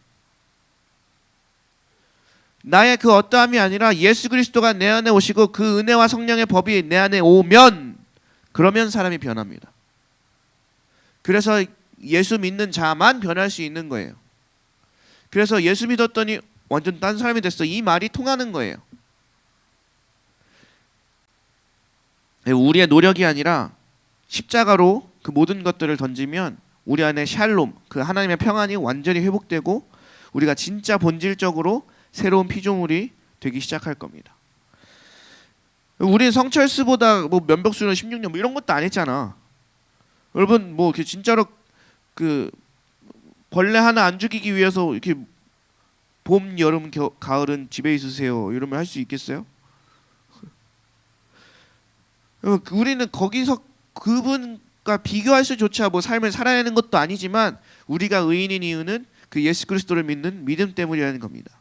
나의 그 어떠함이 아니라 예수 그리스도가 내 안에 오시고 그 은혜와 성령의 법이 내 안에 오면 그러면 사람이 변합니다. 그래서 예수 믿는 자만 변할 수 있는 거예요. 그래서 예수 믿었더니 완전 딴 사람이 됐어. 이 말이 통하는 거예요. 우리의 노력이 아니라 십자가로 그 모든 것들을 던지면 우리 안에 샬롬, 그 하나님의 평안이 완전히 회복되고 우리가 진짜 본질적으로 새로운 피조물이 되기 시작할 겁니다. 우리는 성철수보다 뭐 면벽수는 16년 뭐 이런 것도 안 했잖아. 여러분 뭐 이렇게 진짜로 그 벌레 하나 안 죽이기 위해서 이렇게 봄, 여름, 가을은 집에 있으세요 이러면 할 수 있겠어요? 우리는 거기서 그분과 비교할 수조차 뭐 삶을 살아내는 것도 아니지만 우리가 의인인 이유는 그 예수 그리스도를 믿는 믿음 때문이라는 겁니다.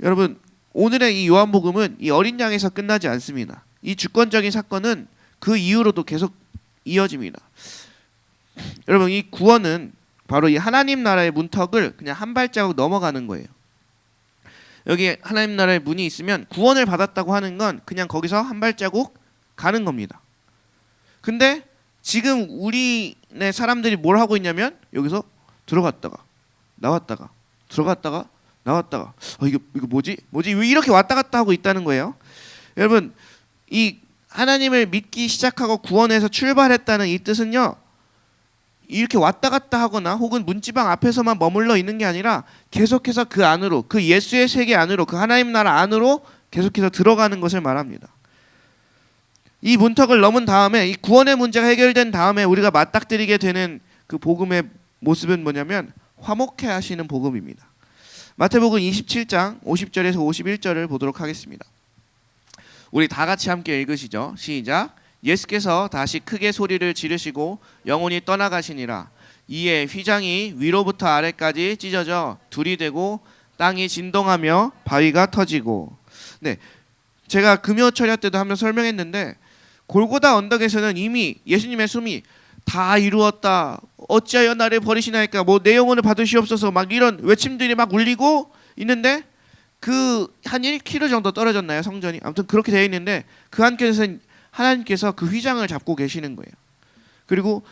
여러분 오늘의 이 요한복음은 이 어린 양에서 끝나지 않습니다. 이 주권적인 사건은 그 이후로도 계속 이어집니다. 여러분 이 구원은 바로 이 하나님 나라의 문턱을 그냥 한 발자국 넘어가는 거예요. 여기 하나님 나라의 문이 있으면 구원을 받았다고 하는 건 그냥 거기서 한 발자국 가는 겁니다. 근데 지금 우리네 사람들이 뭘 하고 있냐면 여기서 들어갔다가 나왔다가 들어갔다가 나왔다가 이거 뭐지 왜 이렇게 왔다 갔다 하고 있다는 거예요. 여러분 이 하나님을 믿기 시작하고 구원해서 출발했다는 이 뜻은요 이렇게 왔다 갔다 하거나 혹은 문지방 앞에서만 머물러 있는 게 아니라 계속해서 그 안으로 그 예수의 세계 안으로 그 하나님 나라 안으로 계속해서 들어가는 것을 말합니다. 이 문턱을 넘은 다음에 이 구원의 문제가 해결된 다음에 우리가 맞닥뜨리게 되는 그 복음의 모습은 뭐냐면 화목해 하시는 복음입니다. 마태복음 27장 50절에서 51절을 보도록 하겠습니다. 우리 다 같이 함께 읽으시죠. 시작. 예수께서 다시 크게 소리를 지르시고 영혼이 떠나가시니라. 이에 휘장이 위로부터 아래까지 찢어져 둘이 되고 땅이 진동하며 바위가 터지고. 네, 제가 금요 철야 때도 한번 설명했는데 골고다 언덕에서는 이미 예수님의 숨이 다 이루었다. 어찌하여 나를 버리시나이까. 뭐 내 영혼을 받으시옵소서. 막 이런 외침들이 막 울리고 있는데 그 한 1km 정도 떨어졌나요 성전이? 아무튼 그렇게 되어 있는데 그 한켠에서는 하나님께서 그 휘장을 잡고 계시는 거예요. 그리고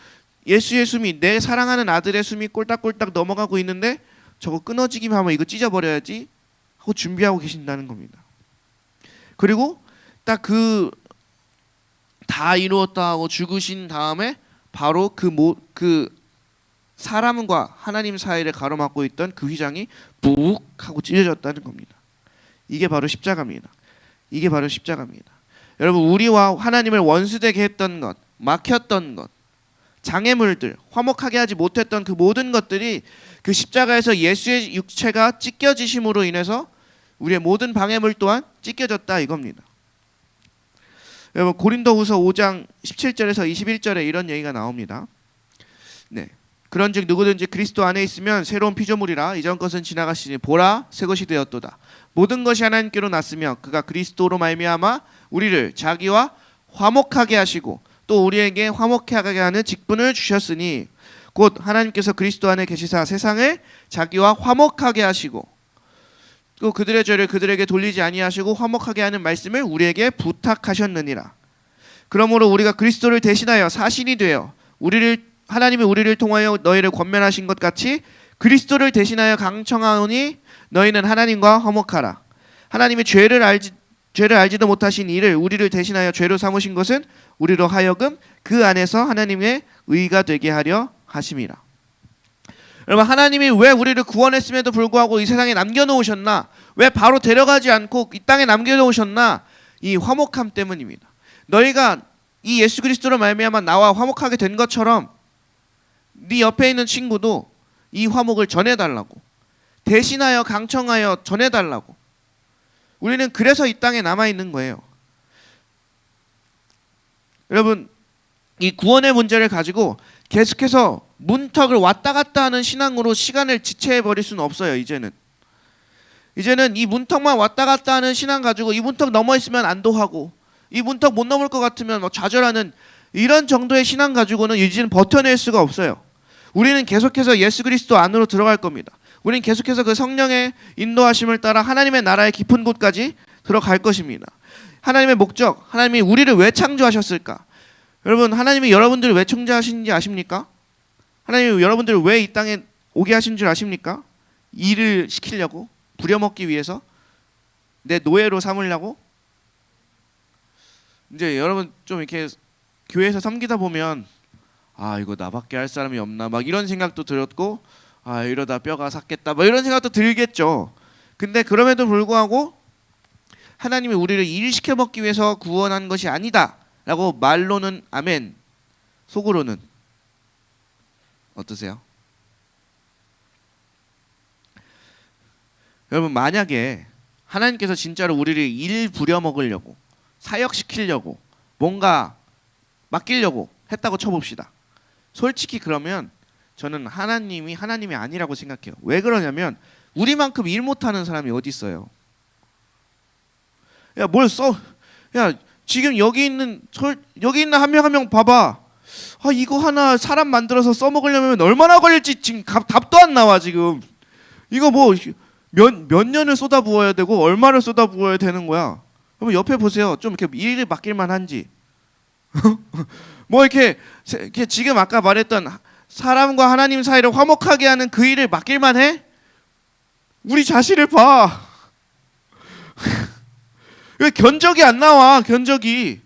예수의 숨이 내 사랑하는 아들의 숨이 꼴딱꼴딱 넘어가고 있는데 저거 끊어지기만 하면 이거 찢어버려야지 하고 준비하고 계신다는 겁니다. 그리고 딱 그 다 이루었다 하고 죽으신 다음에 바로 그 사람과 하나님 사이를 가로막고 있던 그 휘장이 푹 하고 찢어졌다는 겁니다. 이게 바로 십자가입니다. 이게 바로 십자가입니다. 여러분 우리와 하나님을 원수되게 했던 것, 막혔던 것, 장애물들, 화목하게 하지 못했던 그 모든 것들이 그 십자가에서 예수의 육체가 찢겨지심으로 인해서 우리의 모든 방해물 또한 찢겨졌다 이겁니다. 여러분 고린도후서 5장 17절에서 21절에 이런 얘기가 나옵니다. 네, 그런즉 누구든지 그리스도 안에 있으면 새로운 피조물이라 이전 것은 지나가시니 보라 새 것이 되었도다. 모든 것이 하나님께로 났으며 그가 그리스도로 말미암아 우리를 자기와 화목하게 하시고 또 우리에게 화목하게 하는 직분을 주셨으니 곧 하나님께서 그리스도 안에 계시사 세상을 자기와 화목하게 하시고 또 그들의 죄를 그들에게 돌리지 아니하시고 화목하게 하는 말씀을 우리에게 부탁하셨느니라. 그러므로 우리가 그리스도를 대신하여 사신이 되어 하나님이 우리를 통하여 너희를 권면하신 것 같이 그리스도를 대신하여 강청하오니 너희는 하나님과 화목하라. 하나님이 죄를 알지도 못하신 이를 우리를 대신하여 죄로 삼으신 것은 우리로 하여금 그 안에서 하나님의 의가 되게 하려 하심이라. 여러분, 하나님이 왜 우리를 구원했음에도 불구하고 이 세상에 남겨놓으셨나? 왜 바로 데려가지 않고 이 땅에 남겨놓으셨나? 이 화목함 때문입니다. 너희가 이 예수 그리스도로 말미암아 나와 화목하게 된 것처럼 네 옆에 있는 친구도 이 화목을 전해달라고, 대신하여 강청하여 전해달라고. 우리는 그래서 이 땅에 남아있는 거예요. 여러분, 이 구원의 문제를 가지고 계속해서 문턱을 왔다 갔다 하는 신앙으로 시간을 지체해버릴 수는 없어요. 이제는 이 문턱만 왔다 갔다 하는 신앙 가지고 이 문턱 넘어 있으면 안도하고 이 문턱 못 넘을 것 같으면 뭐 좌절하는 이런 정도의 신앙 가지고는 이제는 버텨낼 수가 없어요. 우리는 계속해서 예수 그리스도 안으로 들어갈 겁니다. 우리는 계속해서 그 성령의 인도하심을 따라 하나님의 나라의 깊은 곳까지 들어갈 것입니다. 하나님의 목적, 하나님이 우리를 왜 창조하셨을까? 여러분, 하나님이 여러분들을 왜 창조하신지 아십니까? 하나님이 여러분들을 왜 이 땅에 오게 하신 줄 아십니까? 일을 시키려고? 부려먹기 위해서? 내 노예로 삼으려고? 이제 여러분 좀 이렇게 교회에서 섬기다 보면 아, 이거 나밖에 할 사람이 없나 막 이런 생각도 들었고, 아, 이러다 뼈가 삭겠다 막 이런 생각도 들겠죠. 근데 그럼에도 불구하고 하나님이 우리를 일시켜 먹기 위해서 구원한 것이 아니다 라고 말로는 아멘, 속으로는 어떠세요? 여러분, 만약에 하나님께서 진짜로 우리를 일 부려먹으려고, 사역시키려고, 뭔가 맡기려고 했다고 쳐봅시다. 솔직히 그러면 저는 하나님이 아니라고 생각해요. 왜 그러냐면 우리만큼 일 못하는 사람이 어디 있어요? 야, 뭘 써? 야, 지금 여기 있는 한 명 한 명 봐봐. 아, 이거 하나 사람 만들어서 써먹으려면 얼마나 걸릴지 지금 답도 안 나와. 지금 이거 뭐 몇 년을 쏟아부어야 되고 얼마를 쏟아부어야 되는 거야. 그럼 옆에 보세요. 좀 이렇게 일을 맡길만 한지. 뭐 이렇게 지금 아까 말했던 사람과 하나님 사이를 화목하게 하는 그 일을 맡길만 해? 우리 자신을 봐. 왜 견적이 안 나와? 견적이.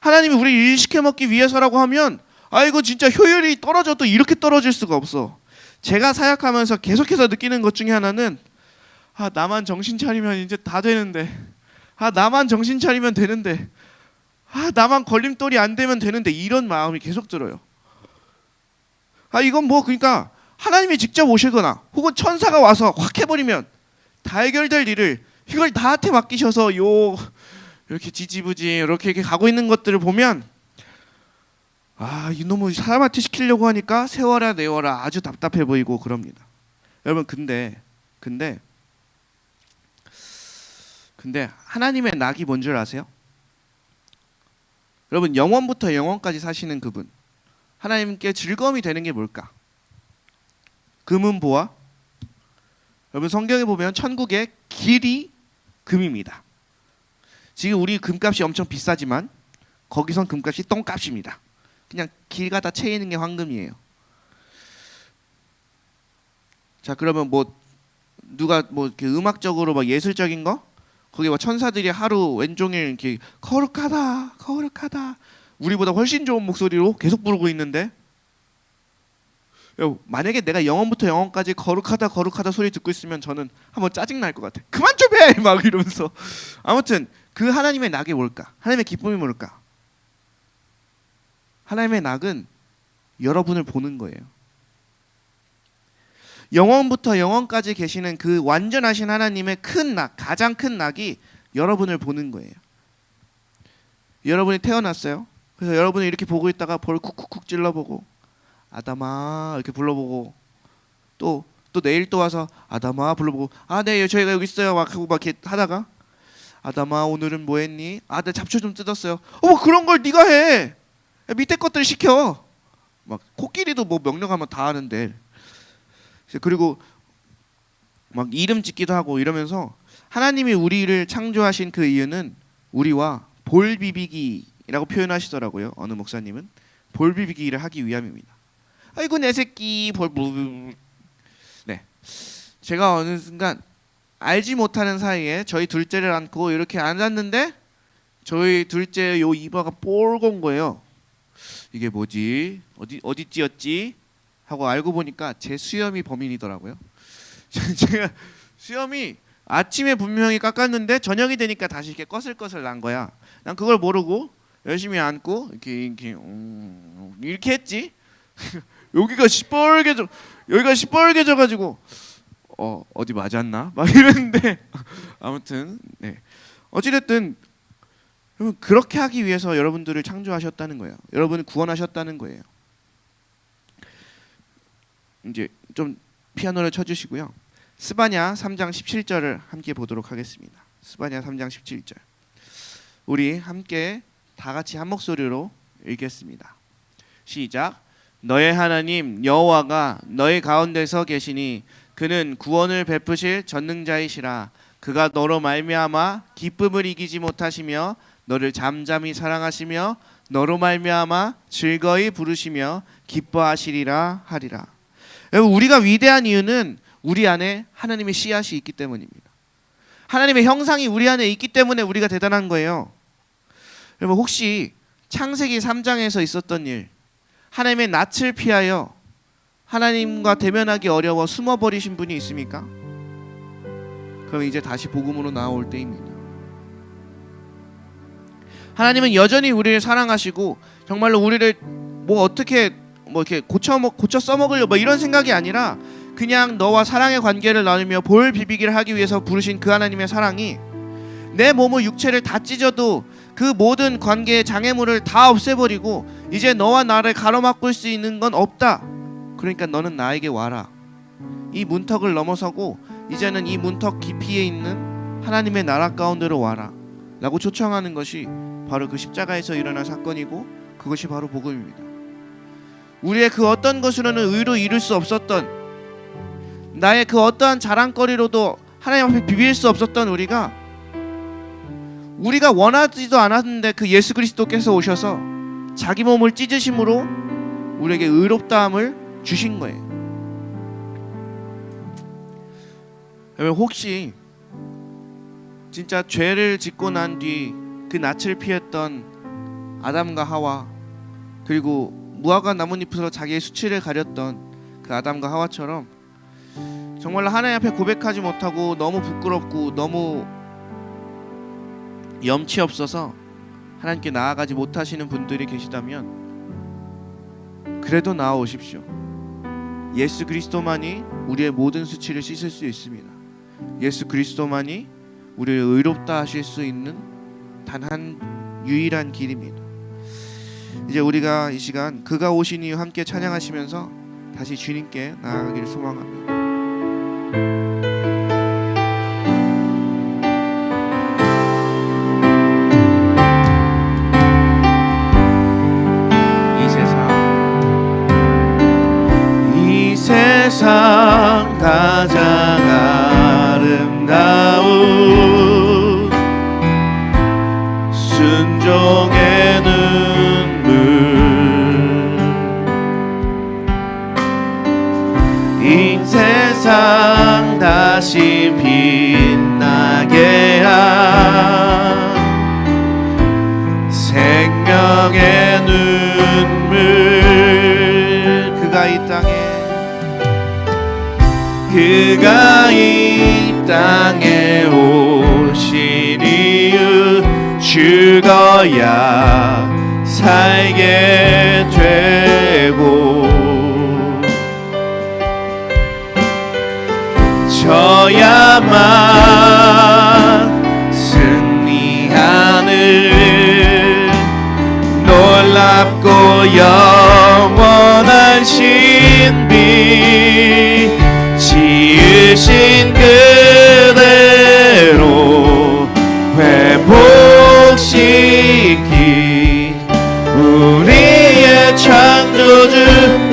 하나님이 우리를 일시켜 먹기 위해서라고 하면 아이고 진짜 효율이 떨어져도 이렇게 떨어질 수가 없어. 제가 사역하면서 계속해서 느끼는 것 중에 하나는 아, 나만 정신 차리면 이제 다 되는데, 아, 나만 정신 차리면 되는데, 아, 나만 걸림돌이 안 되면 되는데, 이런 마음이 계속 들어요. 아, 이건 뭐 그러니까 하나님이 직접 오시거나 혹은 천사가 와서 확 해버리면 다 해결될 일을 이걸 나한테 맡기셔서 이렇게 지지부지 이렇게 가고 있는 것들을 보면 아, 이놈의 사람한테 시키려고 하니까 세워라 내워라 아주 답답해 보이고 그럽니다. 여러분, 근데 하나님의 낙이 뭔 줄 아세요? 여러분, 영원부터 영원까지 사시는 그분, 하나님께 즐거움이 되는 게 뭘까? 금은 보화. 여러분, 성경에 보면 천국의 길이 금입니다. 지금 우리 금값이 엄청 비싸지만 거기선 금값이 똥값입니다. 그냥 길 가다 채이는 게 황금이에요. 자, 그러면 뭐 누가 뭐 이렇게 음악적으로 막 예술적인 거, 거기 뭐 천사들이 하루 왼종일 이렇게 거룩하다 거룩하다 우리보다 훨씬 좋은 목소리로 계속 부르고 있는데, 만약에 내가 영원부터 영원까지 거룩하다 거룩하다 소리 듣고 있으면 저는 한번 짜증 날 것 같아. 그만 좀 해! 막 이러면서. 아무튼 그 하나님의 낙이 뭘까? 하나님의 기쁨이 뭘까? 하나님의 낙은 여러분을 보는 거예요. 영원부터 영원까지 계시는 그 완전하신 하나님의 큰 낙, 가장 큰 낙이 여러분을 보는 거예요. 여러분이 태어났어요. 그래서 여러분이 이렇게 보고 있다가 볼 쿡쿡쿡 찔러보고 아담아 이렇게 불러보고 또 내일 또 와서 아담아 불러보고 아, 네, 저희가 여기 있어요 막 하고 막 이렇게 하다가 아담아 오늘은 뭐 했니? 아, 내 잡초 좀 뜯었어요. 뭐 그런 걸 네가 해. 밑에 것들 시켜. 막 코끼리도 뭐 명령하면 다 하는데. 그리고 막 이름 짓기도 하고 이러면서 하나님이 우리를 창조하신 그 이유는 우리와 볼 비비기라고 표현하시더라고요. 어느 목사님은 볼 비비기를 하기 위함입니다. 아이고 내 새끼 볼. 네, 제가 어느 순간 알지 못하는 사이에 저희 둘째를 안고 이렇게 앉았는데 저희 둘째 요 이마가 뻘건 거예요. 이게 뭐지? 어디 찧었지? 하고 알고 보니까 제 수염이 범인이더라고요. 제가 수염이 아침에 분명히 깎았는데 저녁이 되니까 다시 이렇게 꺼슬꺼슬 난 거야. 난 그걸 모르고 열심히 안고 이렇게 했지. 여기가 시뻘개져 가지고 어디 맞았나? 막 이랬는데 아무튼 네. 어찌됐든 여러분 그렇게 하기 위해서 여러분들을 창조하셨다는 거예요. 여러분을 구원하셨다는 거예요. 이제 좀 피아노를 쳐주시고요. 스바냐 3장 17절을 함께 보도록 하겠습니다. 스바냐 3장 17절. 우리 함께 다 같이 한 목소리로 읽겠습니다. 시작. 너의 하나님 여호와가 너희 가운데서 계시니 그는 구원을 베푸실 전능자이시라. 그가 너로 말미암아 기쁨을 이기지 못하시며 너를 잠잠히 사랑하시며 너로 말미암아 즐거이 부르시며 기뻐하시리라 하리라. 여러분 우리가 위대한 이유는 우리 안에 하나님의 씨앗이 있기 때문입니다. 하나님의 형상이 우리 안에 있기 때문에 우리가 대단한 거예요. 여러분 혹시 창세기 3장에서 있었던 일, 하나님의 낯을 피하여 하나님과 대면하기 어려워 숨어버리신 분이 있습니까? 그럼 이제 다시 복음으로 나올 때입니다. 하나님은 여전히 우리를 사랑하시고 정말로 우리를 어떻게 이렇게 고쳐 써먹으려 이런 생각이 아니라 그냥 너와 사랑의 관계를 나누며 볼 비비기를 하기 위해서 부르신 그 하나님의 사랑이 내 몸의 육체를 다 찢어도 그 모든 관계의 장애물을 다 없애버리고 이제 너와 나를 가로막을 수 있는 건 없다. 그러니까 너는 나에게 와라. 이 문턱을 넘어서고 이제는 이 문턱 깊이에 있는 하나님의 나라 가운데로 와라 라고 초청하는 것이 바로 그 십자가에서 일어난 사건이고 그것이 바로 복음입니다. 우리의 그 어떤 것으로는 의로 이룰 수 없었던 나의 그 어떠한 자랑거리로도 하나님 앞에 비빌 수 없었던 우리가 원하지도 않았는데 그 예수 그리스도께서 오셔서 자기 몸을 찢으심으로 우리에게 의롭다함을 주신 거예요. 여러분 혹시 진짜 죄를 짓고 난 뒤 그 낯을 피했던 아담과 하와 그리고 무화과 나뭇잎으로 자기의 수치를 가렸던 그 아담과 하와처럼 정말로 하나님 앞에 고백하지 못하고 너무 부끄럽고 너무 염치 없어서 하나님께 나아가지 못하시는 분들이 계시다면 그래도 나아오십시오. 예수 그리스도만이 우리의 모든 수치를 씻을 수 있습니다. 예수 그리스도만이 우리를 의롭다 하실 수 있는 단 한 유일한 길입니다. 이제 우리가 이 시간 그가 오신 이유 함께 찬양하시면서 다시 주님께 나아가기를 소망합니다. 이 세상 가장 아름다운 순종의 눈물 이 세상 다시 빛나게 한 생명의 눈물 그가 이 땅에 오신 이유 죽어야 살게 되고 져야만 승리하는 놀랍고 영원한 신비 지으신 그대로 회복시킨 우리의 창조주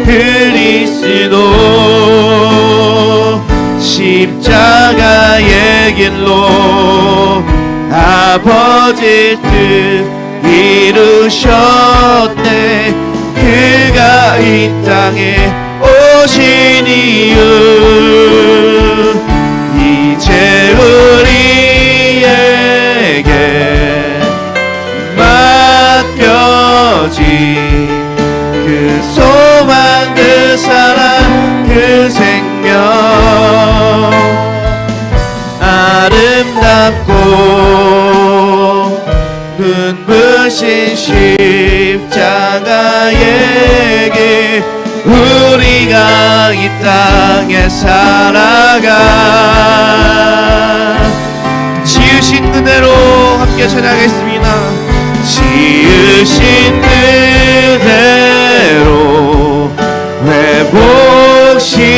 그리스도 십자가의 길로 아버지 뜻 이루셨네 그가 이 땅에 오신 이유 이제 우리에게 맡겨진 그 소망 그 사랑 눈부신 십자가에게 우리가 이 땅에 살아가. 지으신 그대로 함께 찬양하겠습니다. 지으신 그대로 회복시킨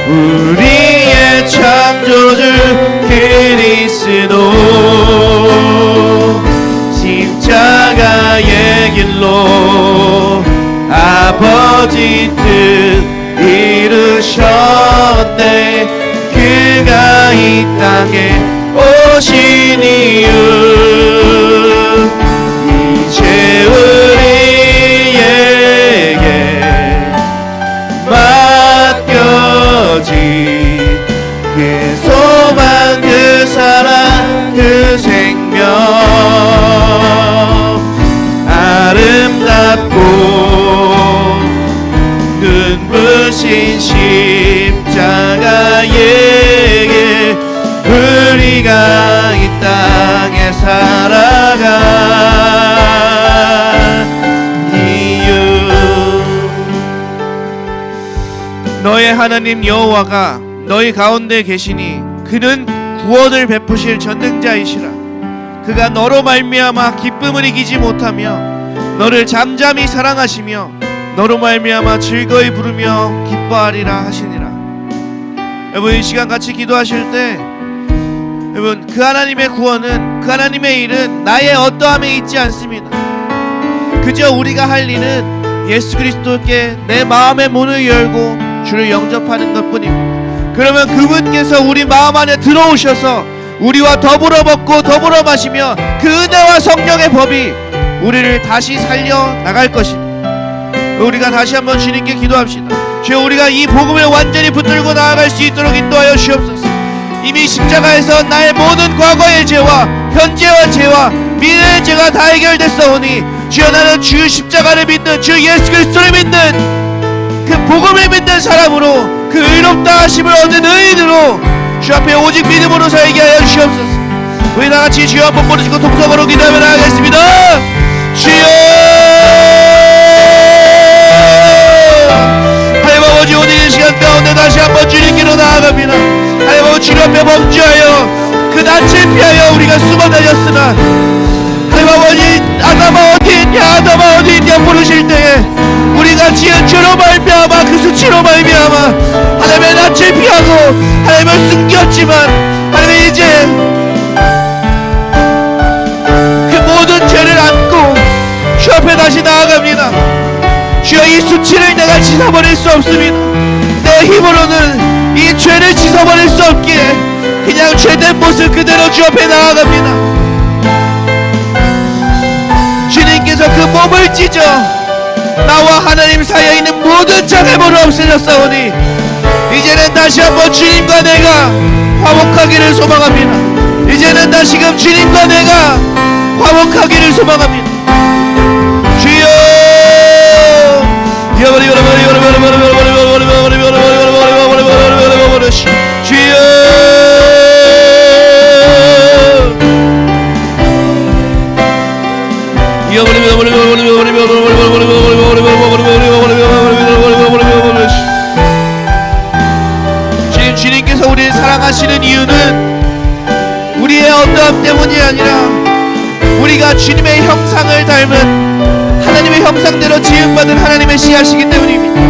우리의 창조주 그리스도, 십자가의 길로 아버지 뜻 이루셨네. 그가 이 땅에 오신 이유, 이제 우리에게 맡겨진 그 소망, 그 사랑, 그 생명, 아름답고 눈부신 십자가에게 우리가 이 땅에 살아가 이유. 너의 하나님 여호와가 너희 가운데 계시니 그는 구원을 베푸실 전능자이시라. 그가 너로 말미암아 기쁨을 이기지 못하며 너를 잠잠히 사랑하시며 너로 말미암아 즐거이 부르며 기뻐하리라 하시니라. 여러분, 이 시간 같이 기도하실 때 여러분, 그 하나님의 구원은, 그 하나님의 일은 나의 어떠함에 있지 않습니다. 그저 우리가 할 일은 예수 그리스도께 내 마음의 문을 열고 주를 영접하는 것뿐입니다. 그러면 그분께서 우리 마음 안에 들어오셔서 우리와 더불어 먹고 더불어 마시며 그 은혜와 성령의 법이 우리를 다시 살려 나갈 것입니다. 우리가 다시 한번 주님께 기도합시다. 주여, 우리가 이 복음을 완전히 붙들고 나아갈 수 있도록 인도하여 주옵소서. 이미 십자가에서 나의 모든 과거의 죄와 현재와 죄와 미래의 죄가 다 해결됐사오니 주여, 나는 주 십자가를 믿는, 주 예수 그리스도를 믿는 그 복음을 믿는 사람으로, 그 의롭다 하심을 얻은 의인으로 주 앞에 오직 믿음으로 살게 하여 주옵소서. 우리 다같이 주여 한번 부르시고 통성으로 기도하며 나가겠습니다. 주여, 하나님 아버지, 오늘 이 시간 가운데 다시 한번 주님께로 나아갑니다. 하나님 아버지, 주님 앞에 범죄하여 그 낯을 피하여 우리가 숨어다녔으나 하나님 아버지, 아담아 어디 있냐, 아담아 어디 있냐 부르실 때에 우리가 지은 죄로 말미암아, 그 수치로 말미암아 하나님의 낯을 피하고 하나님을 숨겼지만 하나님 이제 그 모든 죄를 안고 주 앞에 다시 나아갑니다. 주여, 이 수치를 내가 씻어버릴 수 없습니다. 내 힘으로는 이 죄를 씻어버릴 수 없기에 그냥 죄된 모습 그대로 주 앞에 나아갑니다. 주님께서 그 몸을 찢어 나와 하나님 사이에 있는 모든 장애물을 없애셨사오니 이제는 다시 한번 주님과 내가 화목하기를 소망합니다. 이제는 다시금 주님과 내가 화목하기를 소망합니다. 주여, 주님께서 우리를 사랑하시는 이유는 우리의 어떠함 때문이 아니라 우리가 주님의 형상을 닮은 하나님의 형상대로 지음받은 하나님의 씨앗이기 때문입니다.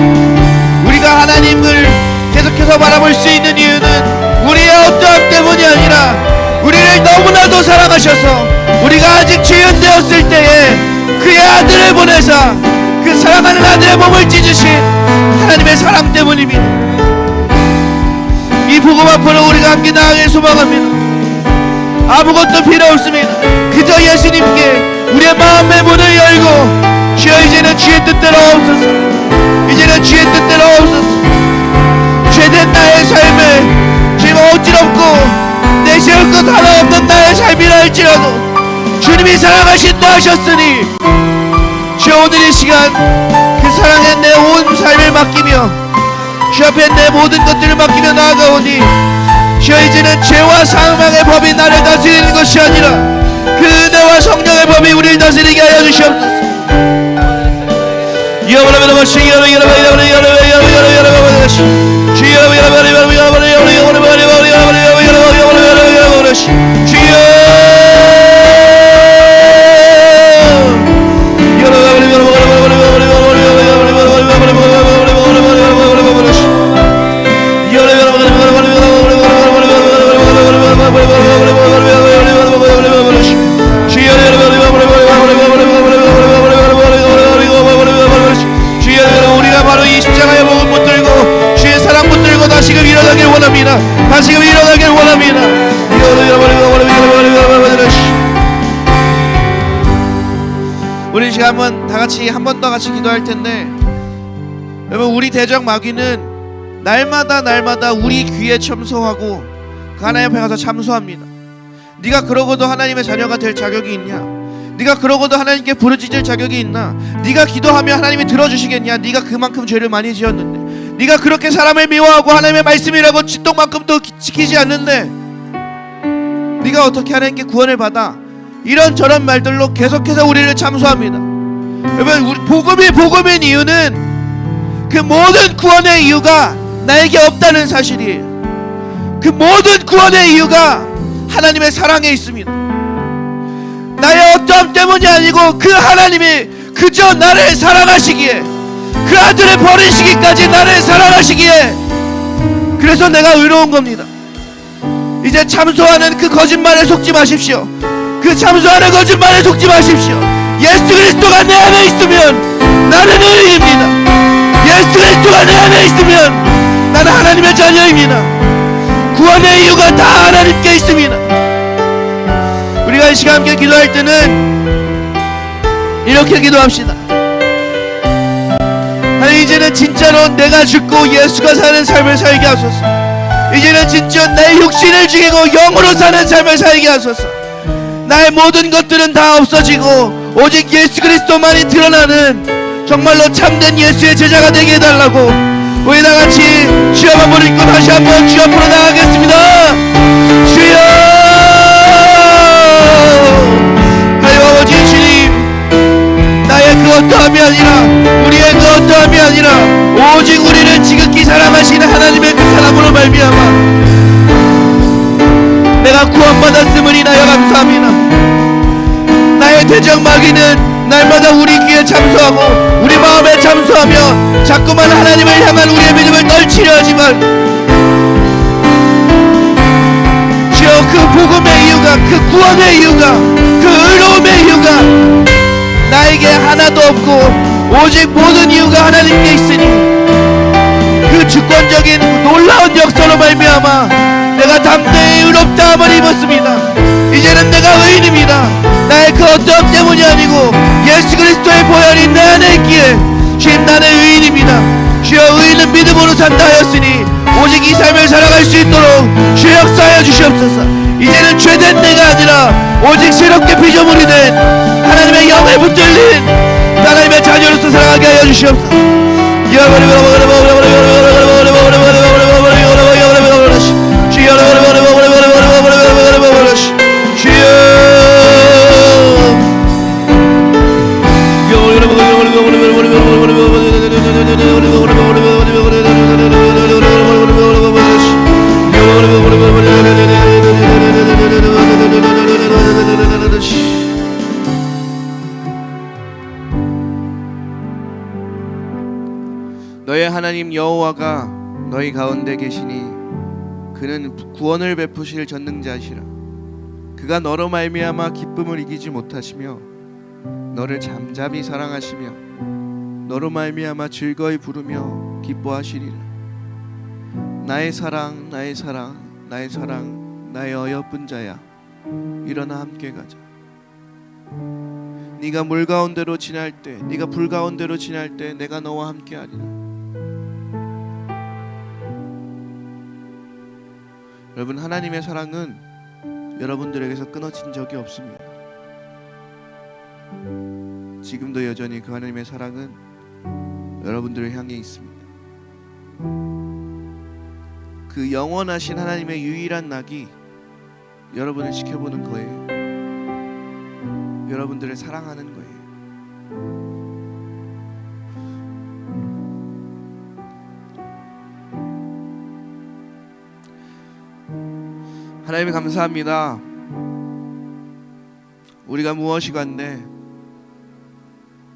우리가 하나님을 계속해서 바라볼 수 있는 이유는 우리의 어떠함 때문이 아니라 우리를 너무나도 사랑하셔서 우리가 아직 죄인 되었을 때에 그의 아들을 보내사 그 사랑하는 아들의 몸을 찢으신 하나님의 사랑 때문입니다. 이 복음 앞으로 우리가 함께 나아가길 소망합니다. 아무것도 필요 없습니다. 그저 예수님께 우리의 마음의 문을 열고 주여, 이제는 주의 뜻대로 없소서. 이제는 주의 뜻대로 없소서. 죄된 나의 삶에 주님 어지럽고 내세울 것 하나 없는 나의 삶이라 할지라도 주님이 사랑하신다 하셨으니 주여, 오늘 이 시간 그 사랑에 내 온 삶을 맡기며 주 앞에 내 모든 것들을 맡기며 나아가오니 주여, 이제는 죄와 사망의 법이 나를 다스리는 것이 아니라 그대와 성령의 법이 우리를 다스리게 하여 주시옵소서. 우리가 바로 이 십자가의 목을 붙들고 주의 사랑 붙들고 다시금 일어나길 원합니다. 다시금 일어나길 원합니다. 우리 지금 한번 다 같이 한 번 더 같이 기도할 텐데, 여러분, 우리 대적 마귀는 날마다 우리 귀에 첨소하고 그 하나님 앞에 가서 참소합니다. 네가 그러고도 하나님의 자녀가 될 자격이 있냐? 네가 그러고도 하나님께 부르짖을 자격이 있나? 네가 기도하면 하나님이 들어주시겠냐? 네가 그만큼 죄를 많이 지었는데, 네가 그렇게 사람을 미워하고 하나님의 말씀이라고 진동만큼도 지키지 않는데 네가 어떻게 하나님께 구원을 받아? 이런저런 말들로 계속해서 우리를 참소합니다. 여러분, 우리 복음인 이유는 그 모든 구원의 이유가 나에게 없다는 사실이에요. 그 모든 구원의 이유가 하나님의 사랑에 있습니다. 나의 어떠함 때문이 아니고 그 하나님이 그저 나를 사랑하시기에, 그 아들을 버리시기까지 나를 사랑하시기에, 그래서 내가 의로운 겁니다. 이제 참소하는 그 거짓말에 속지 마십시오. 그 참소하는 거짓말에 속지 마십시오. 예수 그리스도가 내 안에 있으면 나는 의인입니다. 예수 그리스도가 내 안에 있으면 나는 하나님의 자녀입니다. 구원의 이유가 다 하나님께 있습니다. 우리가 이 시간 함께 기도할 때는 이렇게 기도합시다. 하나님, 이제는 진짜로 내가 죽고 예수가 사는 삶을 살게 하소서. 이제는 진짜 내 육신을 죽이고 영으로 사는 삶을 살게 하소서. 나의 모든 것들은 다 없어지고 오직 예수 그리스도만이 드러나는 정말로 참된 예수의 제자가 되게 해달라고 우리 다같이 주여 한번 읽고 다시 한번 주 앞으로 나가겠습니다. 주여, 하나님 아버지 주님, 나의 그 어떠함이 아니라, 우리의 그 어떠함이 아니라 오직 우리를 지극히 사랑하시는 하나님의 그 사랑으로 말미암아 내가 구원받았음을 인하여 감사합니다. 나의 대적 마귀는 날마다 우리 귀에 참소하고 우리 마음에 참소하며 자꾸만 하나님을 향한 우리의 믿음을 떨치려 하지만, 주여, 그 복음의 이유가, 그 구원의 이유가, 그 의로움의 이유가 나에게 하나도 없고 오직 모든 이유가 하나님께 있으니 그 주권적인 놀라운 역사로 말미암아 내가 담대히 의롭다함을 입었습니다. 이제는 내가 의인입니다. 나의 그 어떠함 때문이 아니고 예수 그리스도의 보혈이 내 안에 있기에 주님, 나는 의인입니다. 주여, 의인은 믿음으로 산다 하였으니 오직 이 삶을 살아갈 수 있도록 주여 역사하여 주시옵소서. 이제는 죄된 내가 아니라 오직 새롭게 피조물이 된 하나님의 영에 붙들린 하나님의 자녀로서 살아가게 하여 주시옵소서. 너의 하나님 여호와가 너희 가운데 계시니 그는 구원을 베푸실 전능자시라. 그가 너로 말미암아 기쁨을 이기지 못하시며 너를 잠잠히 사랑하시며 너로 말미암아 즐거이 부르며 기뻐하시리라. 나의 사랑, 나의 사랑, 나의 사랑, 나의 어여쁜 자야, 일어나 함께 가자. 네가 물 가운데로 지날 때, 네가 불 가운데로 지날 때 내가 너와 함께하리라. 여러분, 하나님의 사랑은 여러분들에게서 끊어진 적이 없습니다. 지금도 여전히 그 하나님의 사랑은 여러분들을 향해 있습니다. 그 영원하신 하나님의 유일한 낙이 여러분을 지켜보는 거예요. 여러분들을 사랑하는 거예요. 하나님 감사합니다. 우리가 무엇이간데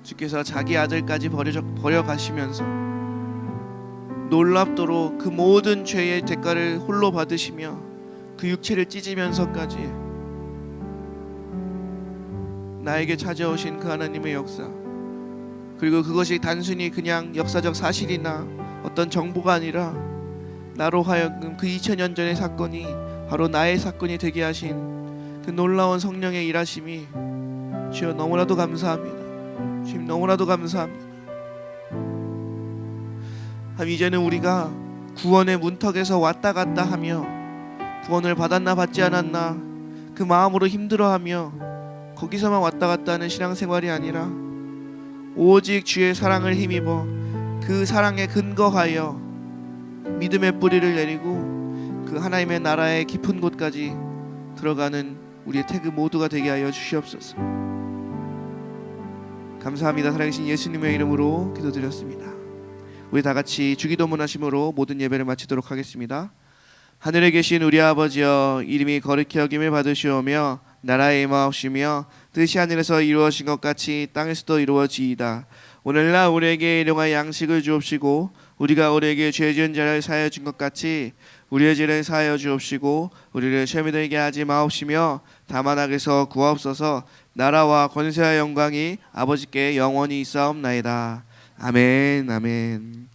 주께서 자기 아들까지 버려 가시면서 놀랍도록 그 모든 죄의 대가를 홀로 받으시며 그 육체를 찢으면서까지 나에게 찾아오신 그 하나님의 역사, 그리고 그것이 단순히 그냥 역사적 사실이나 어떤 정보가 아니라 나로 하여금 그 2000년 전의 사건이 바로 나의 사건이 되게 하신 그 놀라운 성령의 일하심이 주여 너무나도 감사합니다. 주님 너무나도 감사합니다. 이제는 우리가 구원의 문턱에서 왔다 갔다 하며 구원을 받았나 받지 않았나 그 마음으로 힘들어하며 거기서만 왔다 갔다 하는 신앙생활이 아니라 오직 주의 사랑을 힘입어 그 사랑에 근거하여 믿음의 뿌리를 내리고 그 하나님의 나라의 깊은 곳까지 들어가는 우리의 태그 모두가 되게 하여 주시옵소서. 감사합니다. 살아계신 예수님의 이름으로 기도드렸습니다. 우리 다 같이 주기도문 하심으로 모든 예배를 마치도록 하겠습니다. 하늘에 계신 우리 아버지여, 이름이 거룩히 여김을 받으시오며 나라의 임하옵시며 뜻이 하늘에서 이루어진 것 같이 땅에서도 이루어지이다. 오늘날 우리에게 일용할 양식을 주옵시고 우리가 우리에게 죄 지은 자를 사하여 준 것 같이 우리의 죄를 사하여 주옵시고 우리를 시험에 들게 하지 마옵시며 다만 악에서 구하옵소서. 나라와 권세와 영광이 아버지께 영원히 있사옵나이다. 아멘. 아멘.